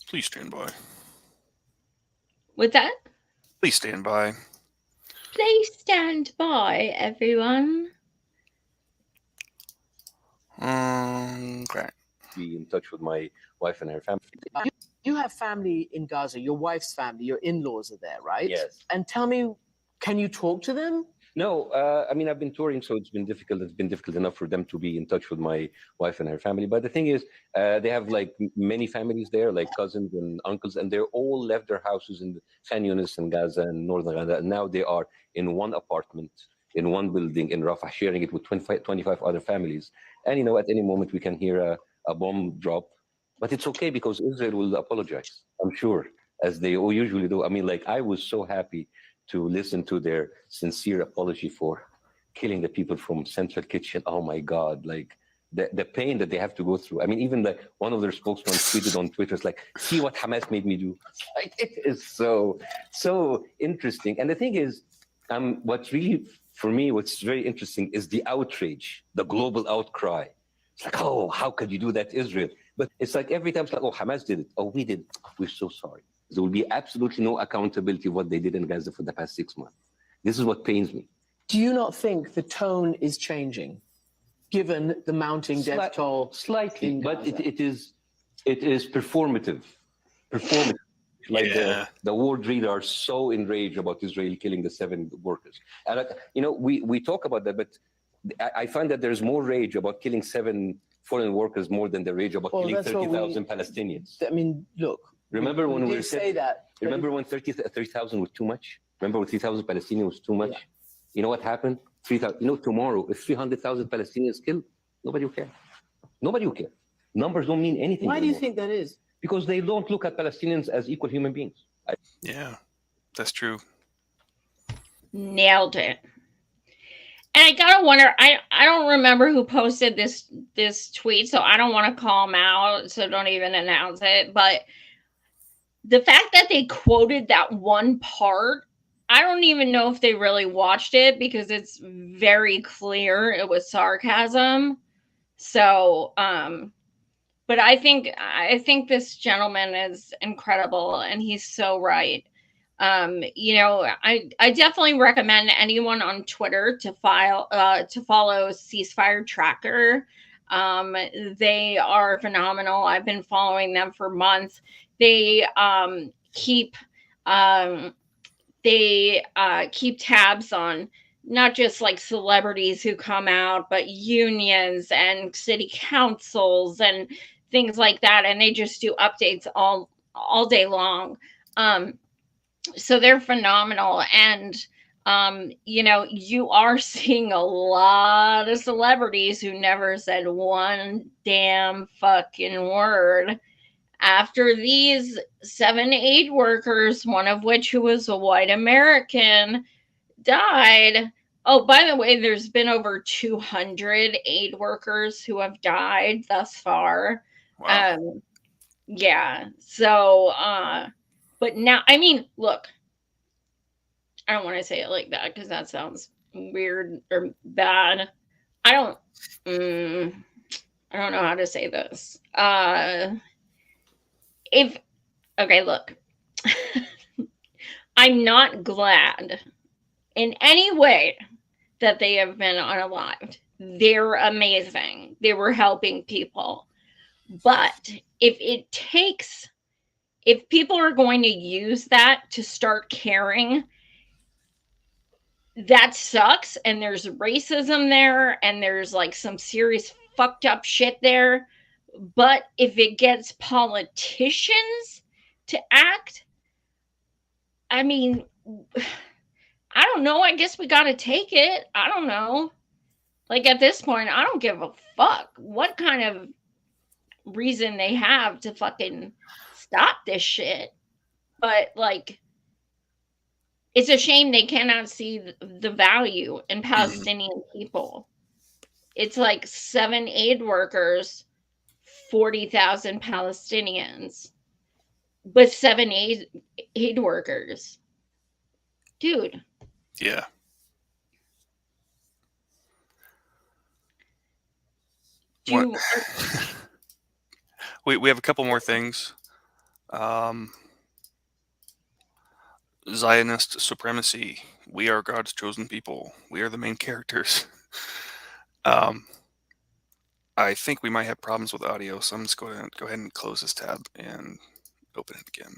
Please stand by. What's that? Please stand by. Please stand by, everyone. Okay. Be in touch with my wife and her family. You have family in Gaza, your wife's family, your in-laws are there, right? Yes. And tell me, can you talk to them? No, I mean, I've been touring, so it's been difficult. It's been difficult enough for them to be in touch with my wife and her family. But the thing is, they have like many families there, like cousins and uncles, and they're all left their houses in Khan Yunis and Gaza and northern Gaza. And now they are in one apartment, in one building in Rafah, sharing it with 25 other families. And, you know, at any moment we can hear a bomb drop. But it's okay because Israel will apologize, I'm sure, as they usually do. I mean, like, I was so happy to listen to their sincere apology for killing the people from Central Kitchen. Oh my God, like the pain that they have to go through. I mean, even one of their spokesmen tweeted on Twitter, it's like, see what Hamas made me do. Like, it is so interesting. And the thing is, what's really, for me, what's very interesting is the outrage, the global outcry. It's like, oh, how could you do that, Israel? But it's like every time it's like, oh, Hamas did it. Oh, we did. We're so sorry. There will be absolutely no accountability of what they did in Gaza for the past 6 months. This is what pains me. Do you not think the tone is changing, given the mounting death toll? Slightly, but it is performative. Like the world reader are so enraged about Israel killing the 7 workers. And you know, we talk about that, but I find that there's more rage about killing 7 foreign workers more than the rage about killing 30,000 Palestinians. I mean, look. Remember when we say that? Remember when 30,000 was too much? Remember when 3,000 Palestinians was too much? You know what happened? 3,000. You know, tomorrow, if 300,000 Palestinians killed, nobody will care. Nobody will care. Numbers don't mean anything. Why do you anymore. think that is? Because they don't look at Palestinians as equal human beings. Yeah, that's true. Nailed it. And I gotta wonder, I don't remember who posted this tweet, so I don't want to call him out, so don't even announce it. But the fact that they quoted that one part, I don't even know if they really watched it because it's very clear it was sarcasm. So, but I think this gentleman is incredible, and he's so right. You know, I definitely recommend anyone on Twitter to follow Ceasefire Tracker. They are phenomenal. I've been following them for months. They keep tabs on not just like celebrities who come out, but unions and city councils and things like that, and they just do updates all day long. So they're phenomenal. And you know, you are seeing a lot of celebrities who never said one damn fucking word after these 7 aid workers, one of which who was a white American, died. Oh, by the way, there's been over 200 aid workers who have died thus far. Wow. Yeah. So but now, I mean, look, I don't want to say it like that because that sounds weird or bad. I don't know how to say this. Okay, look, I'm not glad in any way that they have been unalived. They're amazing. They were helping people. But if people are going to use that to start caring, that sucks. And there's racism there, and there's like some serious fucked up shit there. But if it gets politicians to act, I mean, I don't know. I guess we got to take it. I don't know. Like at this point, I don't give a fuck what kind of reason they have to fucking stop this shit. But like, it's a shame they cannot see the value in Palestinian people. It's like 7 aid workers, 40,000 Palestinians, but 7 aid workers. Dude. Yeah. We have a couple more things. Zionist supremacy. We are God's chosen people. We are the main characters. I think we might have problems with audio, so I'm just going to go ahead and close this tab and open it again.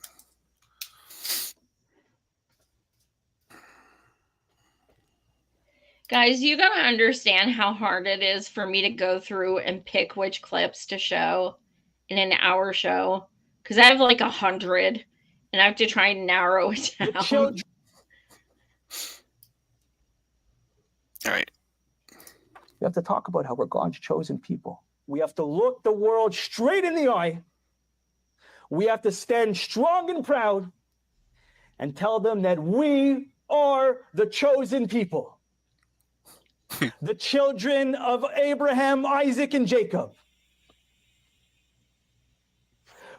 Guys, you gotta understand how hard it is for me to go through and pick which clips to show in an hour show, because I have like 100, and I have to try and narrow it down. All right. We have to talk about how we're God's chosen people. We have to look the world straight in the eye. We have to stand strong and proud and tell them that we are the chosen people. The children of Abraham, Isaac, and Jacob.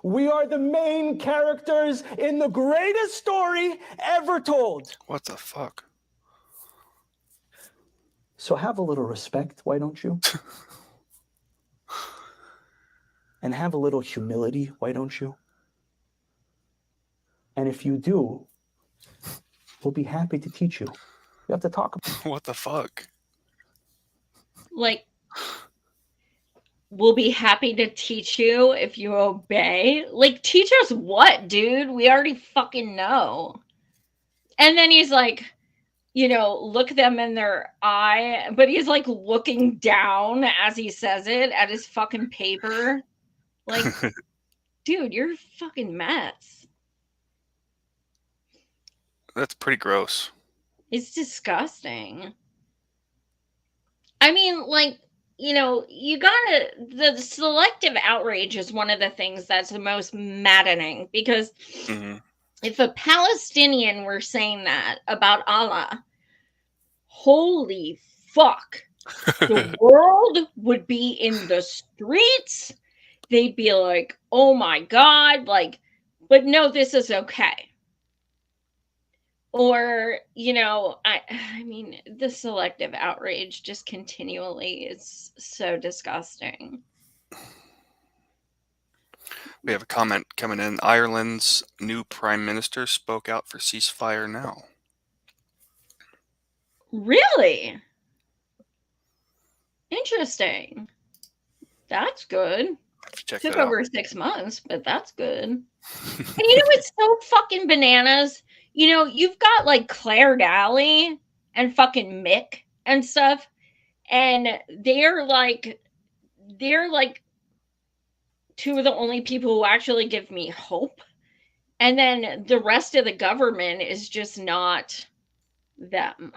We are the main characters in the greatest story ever told. What the fuck? So have a little respect, why don't you? And have a little humility, why don't you? And if you do, we'll be happy to teach you. We have to talk about what the fuck? Like, we'll be happy to teach you if you obey. Like, teach us what, dude? We already fucking know. And then he's like, you know, look them in their eye, but he's like looking down as he says it at his fucking paper. Like, dude, you're a fucking mess. That's pretty gross. It's disgusting. I mean, like, you know, the selective outrage is one of the things that's the most maddening, because if a Palestinian were saying that about Allah, holy fuck, the world would be in the streets. They'd be like, oh my God, like, but no, this is okay. Or, you know, I mean, the selective outrage just continually is so disgusting. We have a comment coming in. Ireland's new prime minister spoke out for ceasefire now. Really? Interesting. That's good. Check Took that out. over 6 months, but that's good. And you know what's so fucking bananas? You know, you've got like Claire Daly and fucking Mick and stuff, and they're like two of the only people who actually give me hope. And then the rest of the government is just not them.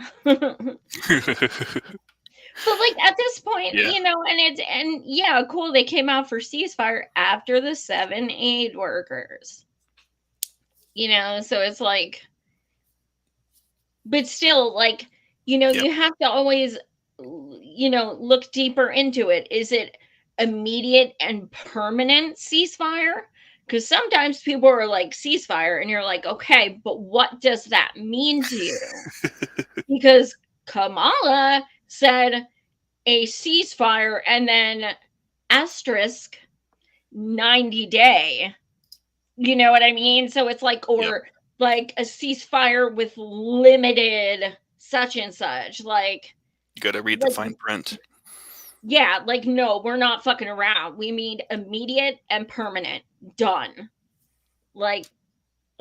But like at this point, Yeah. you know, and yeah, cool, they came out for ceasefire after the 7 aid workers. You know, so it's like, but still, like, you know, you have to always, you know, look deeper into it. Is it immediate and permanent ceasefire? Because sometimes people are like, ceasefire, and you're like, okay, but what does that mean to you? Because Kamala said a ceasefire and then asterisk 90-day. You know what I mean? So it's like, or like a ceasefire with limited such and such. Like, you got to read the fine print. Yeah, like, no, we're not fucking around. We mean immediate and permanent. Done. Like,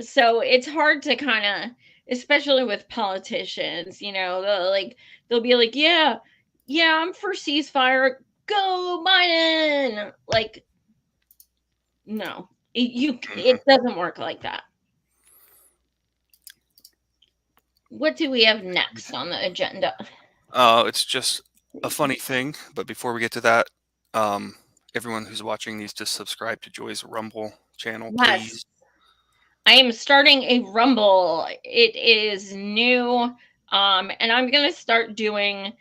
so it's hard to kind of, especially with politicians, you know, they'll be like, yeah, I'm for ceasefire. Go Biden. Like, no, it doesn't work like that. What do we have next on the agenda? It's just a funny thing, but before we get to that, everyone who's watching needs to subscribe to Joy's Rumble channel, please. I am starting a Rumble. It is new, and I'm gonna start doing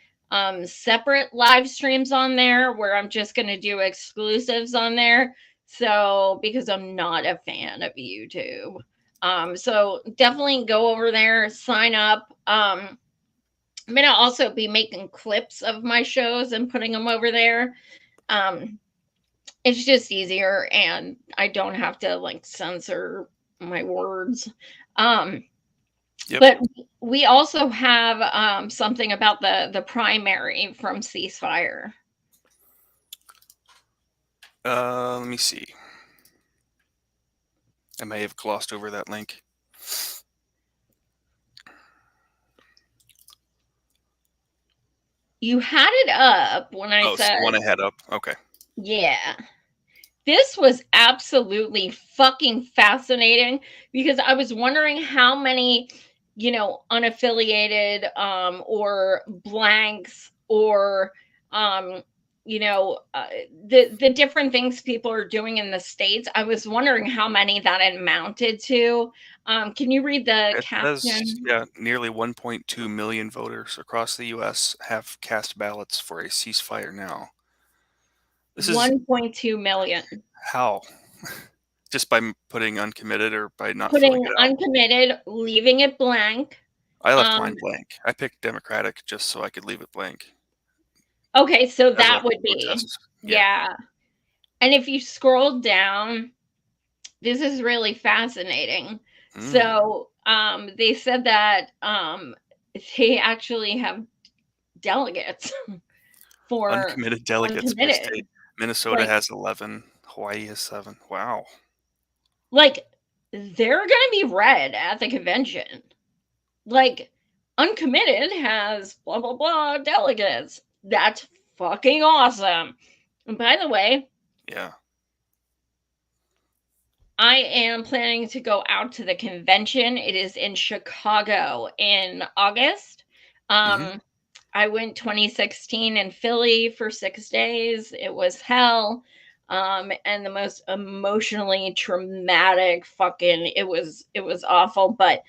separate live streams on there, where I'm just gonna do exclusives on there. So, because I'm not a fan of YouTube, so definitely go over there, sign up. I'm gonna also be making clips of my shows and putting them over there. It's just easier, and I don't have to like censor my words. But we also have something about the primary from ceasefire. Let me see. I may have glossed over that link. You had it up when I said. So one ahead up. Okay. Yeah. This was absolutely fucking fascinating, because I was wondering how many, you know, unaffiliated or blanks or you know, the different things people are doing in the States. I was wondering how many that amounted to. Can you read the caption? Yeah, nearly 1.2 million voters across the U.S. have cast ballots for a ceasefire now. This is 1.2 million. How? Just by putting uncommitted, or by not putting filling it out? Uncommitted, leaving it blank. I left mine blank. I picked Democratic just so I could leave it blank. Okay, so that would be, yeah. And if you scroll down, this is really fascinating. So they said that they actually have delegates for uncommitted delegates by state. Minnesota has 11. Hawaii has 7. Wow. Like, they're going to be read at the convention. Like, uncommitted has blah, blah, blah delegates. That's fucking awesome. And by the way, yeah, I am planning to go out to the convention. It is in Chicago in August. I went 2016 in Philly for 6 days. It was hell. And the most emotionally traumatic it was awful. But,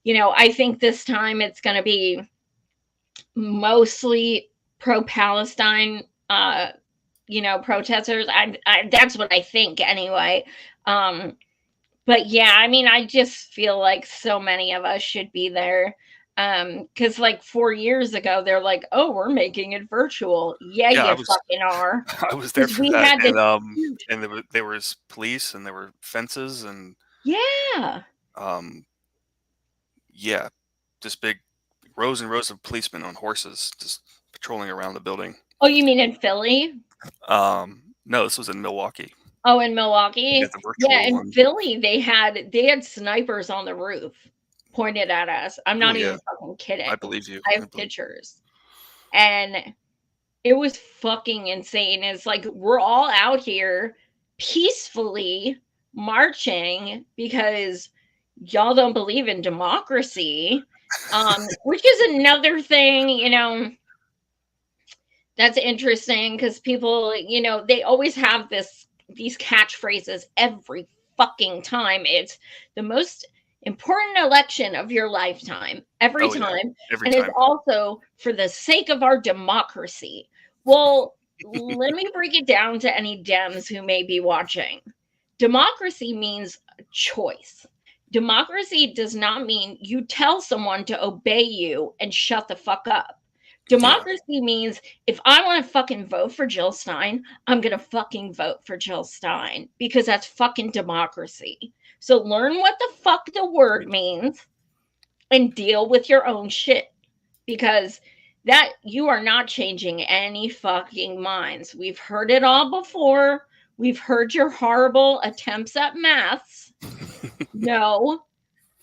I think this time it's going to be mostly pro-Palestine, protesters. That's what I think anyway. But yeah, I mean, I just feel like so many of us should be there. Because like 4 years ago, they're like, "Oh, we're making it virtual." Yeah, Yeah, you fucking are. I was there 'Cause for we that, had this and there was police and there were fences and Yeah. yeah, just big rows and rows of policemen on horses just patrolling around the building. Oh, you mean in Philly? No, this was in Milwaukee. Oh, in Milwaukee? At the virtual Yeah, in one. Philly, they had snipers on the roof pointed at us. I'm not Oh, even yeah. fucking kidding. I believe you. I have pictures. And it was fucking insane. It's like we're all out here peacefully marching because y'all don't believe in democracy. Which is another thing, that's interesting because people, they always have these catchphrases every fucking time. It's the most important election of your lifetime every time. Yeah. Every and time. It's also for the sake of our democracy. Well, let me break it down to any Dems who may be watching. Democracy means choice. Democracy does not mean you tell someone to obey you and shut the fuck up. Democracy means if I want to fucking vote for Jill Stein, I'm going to fucking vote for Jill Stein because that's fucking democracy. So learn what the fuck the word means and deal with your own shit because that you are not changing any fucking minds. We've heard it all before. We've heard your horrible attempts at maths. No.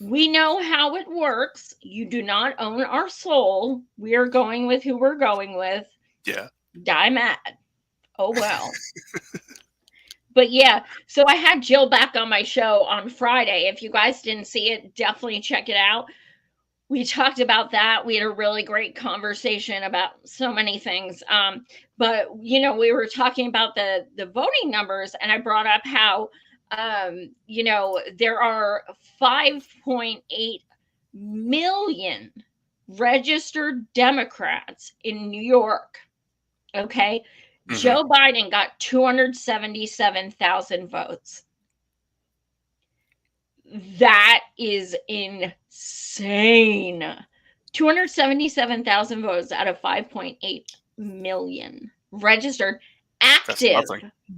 We know how it works. You do not own our soul. We are going with who we're going with. Yeah. Die mad. Oh, well. But yeah, so I had Jill back on my show on Friday. If you guys didn't see it, definitely check it out. We talked about that. We had a really great conversation about so many things. But, we were talking about the voting numbers, and I brought up how there are 5.8 million registered Democrats in New York. Okay. Mm-hmm. Joe Biden got 277,000 votes. That is insane. 277,000 votes out of 5.8 million registered active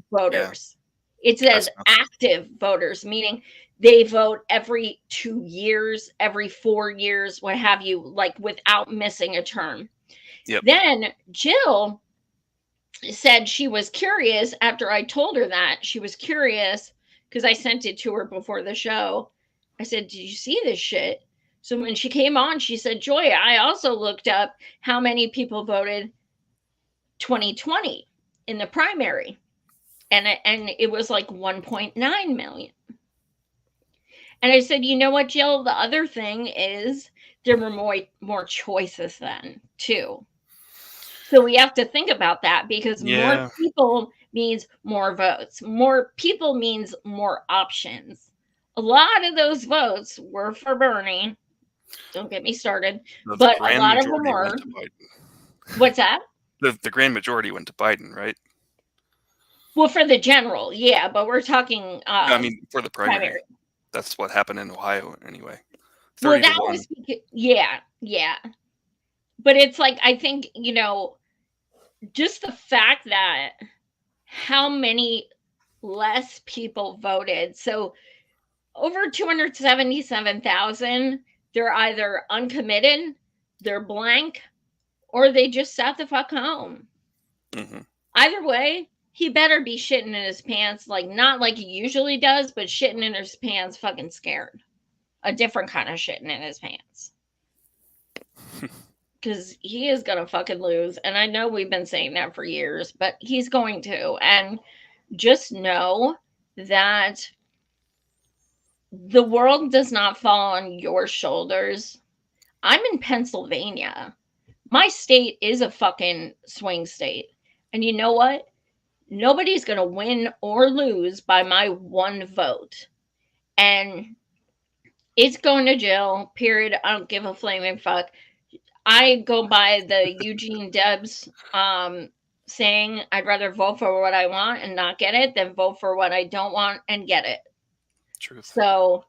voters. Yeah. It says active voters, meaning they vote every 2 years, every 4 years, what have you, like without missing a term. Yep. Then Jill said she was curious after I told her that. She was curious because I sent it to her before the show. I said, "Did you see this shit?" So when she came on, she said, "Joy, I also looked up how many people voted 2020 in the primary. And it was like 1.9 million. And I said, you know what, Jill? The other thing is there were more choices then, too. So we have to think about that because more people means more votes. More people means more options. A lot of those votes were for Bernie. Don't get me started. But a lot of them were. What's that? The grand majority went to Biden, right? Well, for the general, yeah, but we're talking. I mean, for the primary. That's what happened in Ohio, anyway. Well, that was yeah. But it's like I think just the fact that how many less people voted. So over 277,000, they're either uncommitted, they're blank, or they just sat the fuck home. Mm-hmm. Either way. He better be shitting in his pants, like not like he usually does, but shitting in his pants, fucking scared. A different kind of shitting in his pants. Because he is going to fucking lose. And I know we've been saying that for years, but he's going to. And just know that the world does not fall on your shoulders. I'm in Pennsylvania. My state is a fucking swing state. And you know what? Nobody's going to win or lose by my one vote. And it's going to jail, period. I don't give a flaming fuck. I go by the Eugene Debs saying I'd rather vote for what I want and not get it than vote for what I don't want and get it. Truth. So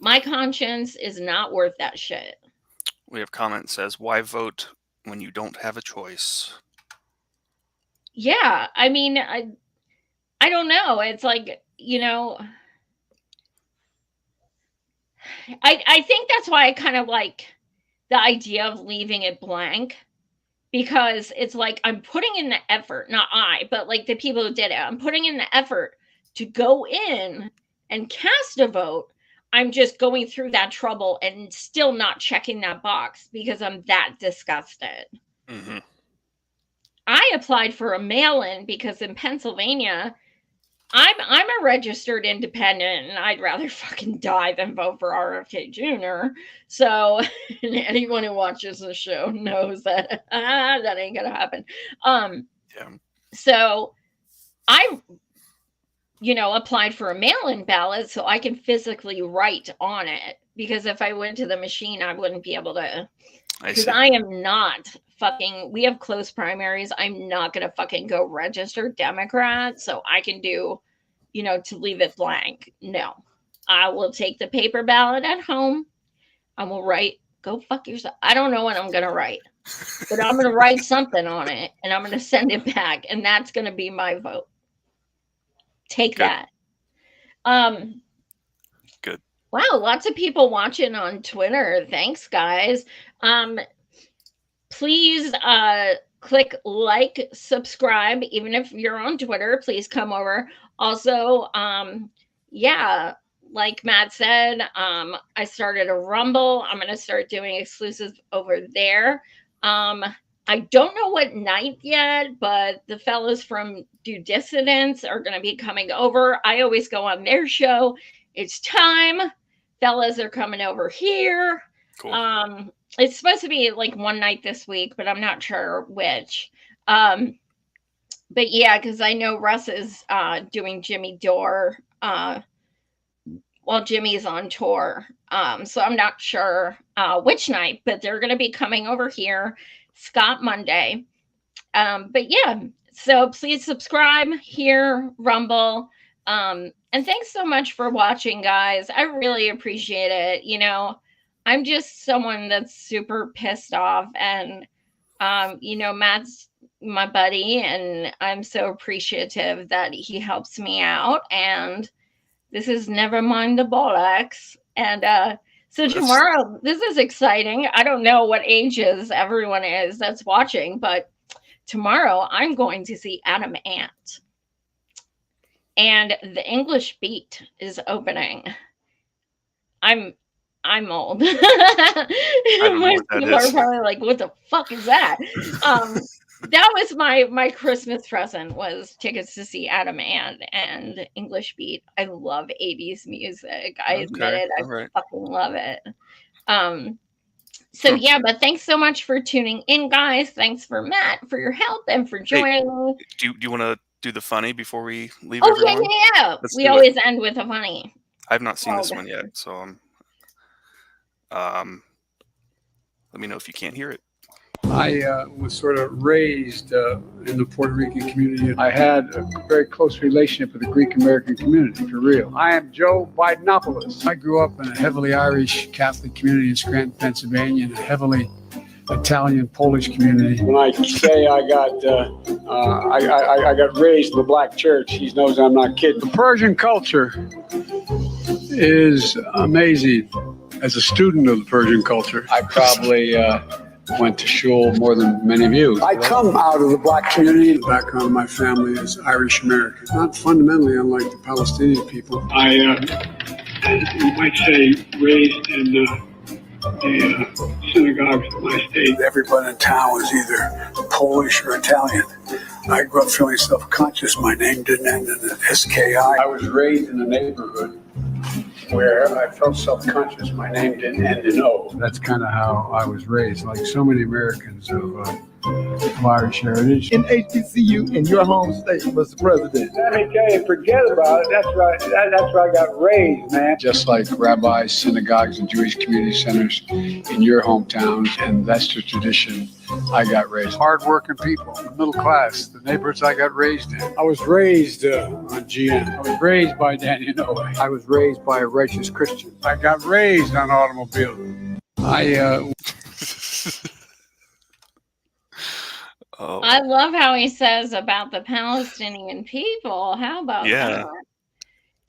my conscience is not worth that shit. We have comment says, why vote when you don't have a choice? Yeah, I mean, I don't know. It's like, you know, I think that's why I kind of like the idea of leaving it blank, because it's like I'm putting in the effort, not I, but like the people who did it. I'm putting in the effort to go in and cast a vote. I'm just going through that trouble and still not checking that box because I'm that disgusted. Mm-hmm. I applied for a mail-in because in Pennsylvania, I'm a registered independent, and I'd rather fucking die than vote for RFK Jr. So anyone who watches the show knows that that ain't gonna happen. Yeah. So I, applied for a mail-in ballot so I can physically write on it, because if I went to the machine, I wouldn't be able to. Because I am not fucking, we have close primaries. I'm not going to fucking go register Democrat so I can do, to leave it blank. No, I will take the paper ballot at home. I will write, go fuck yourself. I don't know what I'm going to write, but I'm going to write something on it and I'm going to send it back. And that's going to be my vote. Take that. Good. Wow, lots of people watching on Twitter. Thanks, guys. Please click like, subscribe, even if you're on Twitter. Please come over. Also, like Matt said, I started a Rumble. I'm going to start doing exclusives over there. I don't know what night yet, but the fellas from Do Dissidents are going to be coming over. I always go on their show. It's time. Fellas are coming over here. Cool. It's supposed to be like one night this week, but I'm not sure which. But yeah, because I know Russ is doing Jimmy Dore while Jimmy's on tour. So I'm not sure which night, but they're going to be coming over here. Scott Monday. But yeah, so please subscribe here, Rumble. And thanks so much for watching, guys. I really appreciate it. I'm just someone that's super pissed off, and Matt's my buddy, and I'm so appreciative that he helps me out. And this is Never Mind the Bollocks. And so tomorrow, this is exciting. I don't know what ages everyone is that's watching, but tomorrow I'm going to see Adam Ant. And the English Beat is opening. I'm old. Most people are probably like, what the fuck is that? That was my Christmas present, was tickets to see Adam Ant and English Beat. I love 80s music. I admit it. I fucking love it. So yeah, but thanks so much for tuning in, guys. Thanks for Matt for your help and for joining me. Do you want to do the funny before we leave? Oh, everyone? yeah. We always end with a funny. I've not seen this one yet, so let me know if you can't hear it. I was sort of raised in the Puerto Rican community. I had a very close relationship with the Greek American community, for real. I am Joe Bidenopoulos. I grew up in a heavily Irish Catholic community in Scranton, Pennsylvania, and a heavily Italian Polish community. When I say I got raised in the black church, he knows I'm not kidding. The Persian culture is amazing. As a student of the Persian culture, I probably went to shul more than many of you. I come out of the black community. The background of my family is Irish American, not fundamentally unlike the Palestinian people. You might say, raised in the synagogues of my state. Everyone in town was either Polish or Italian. I grew up feeling self-conscious. My name didn't end in an SKI. I was raised in a neighborhood where I felt self-conscious. My name didn't end in O. That's kind of how I was raised, like so many Americans of Irish heritage. In HBCU in your home state, Mr. President. Let me tell you, forget about it. That's right. That's where I got raised, man. Just like rabbis, synagogues, and Jewish community centers in your hometowns, and that's the tradition I got raised. Hard-working people, the middle class, the neighborhoods I got raised in. I was raised on GM. I was raised by Danny Inouye. I was raised by a righteous Christian. I got raised on automobiles. Oh. I love how he says about the Palestinian people. How about that?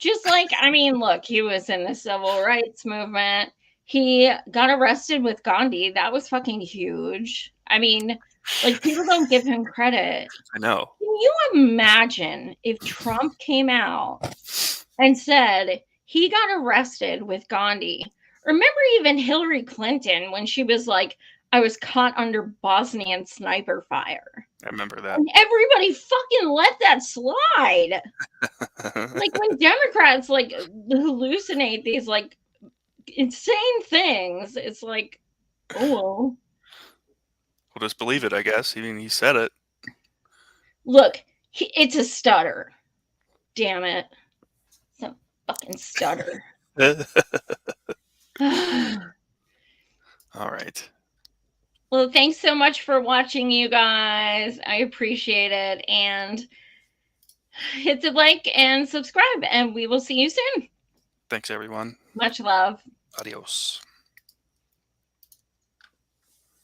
Just like, I mean, look, he was in the civil rights movement. He got arrested with Gandhi. That was fucking huge. I mean, like, people don't give him credit. I know. Can you imagine if Trump came out and said he got arrested with Gandhi? Remember even Hillary Clinton when she was like, I was caught under Bosnian sniper fire. I remember that. And everybody fucking let that slide. Like when Democrats like hallucinate these like insane things, it's like, oh well. We'll just believe it, I guess. I mean, he said it. Look, it's a stutter. Damn it. It's a fucking stutter. All right. Well, thanks so much for watching, you guys. I appreciate it. And hit the like and subscribe, and we will see you soon. Thanks, everyone. Much love. Adios.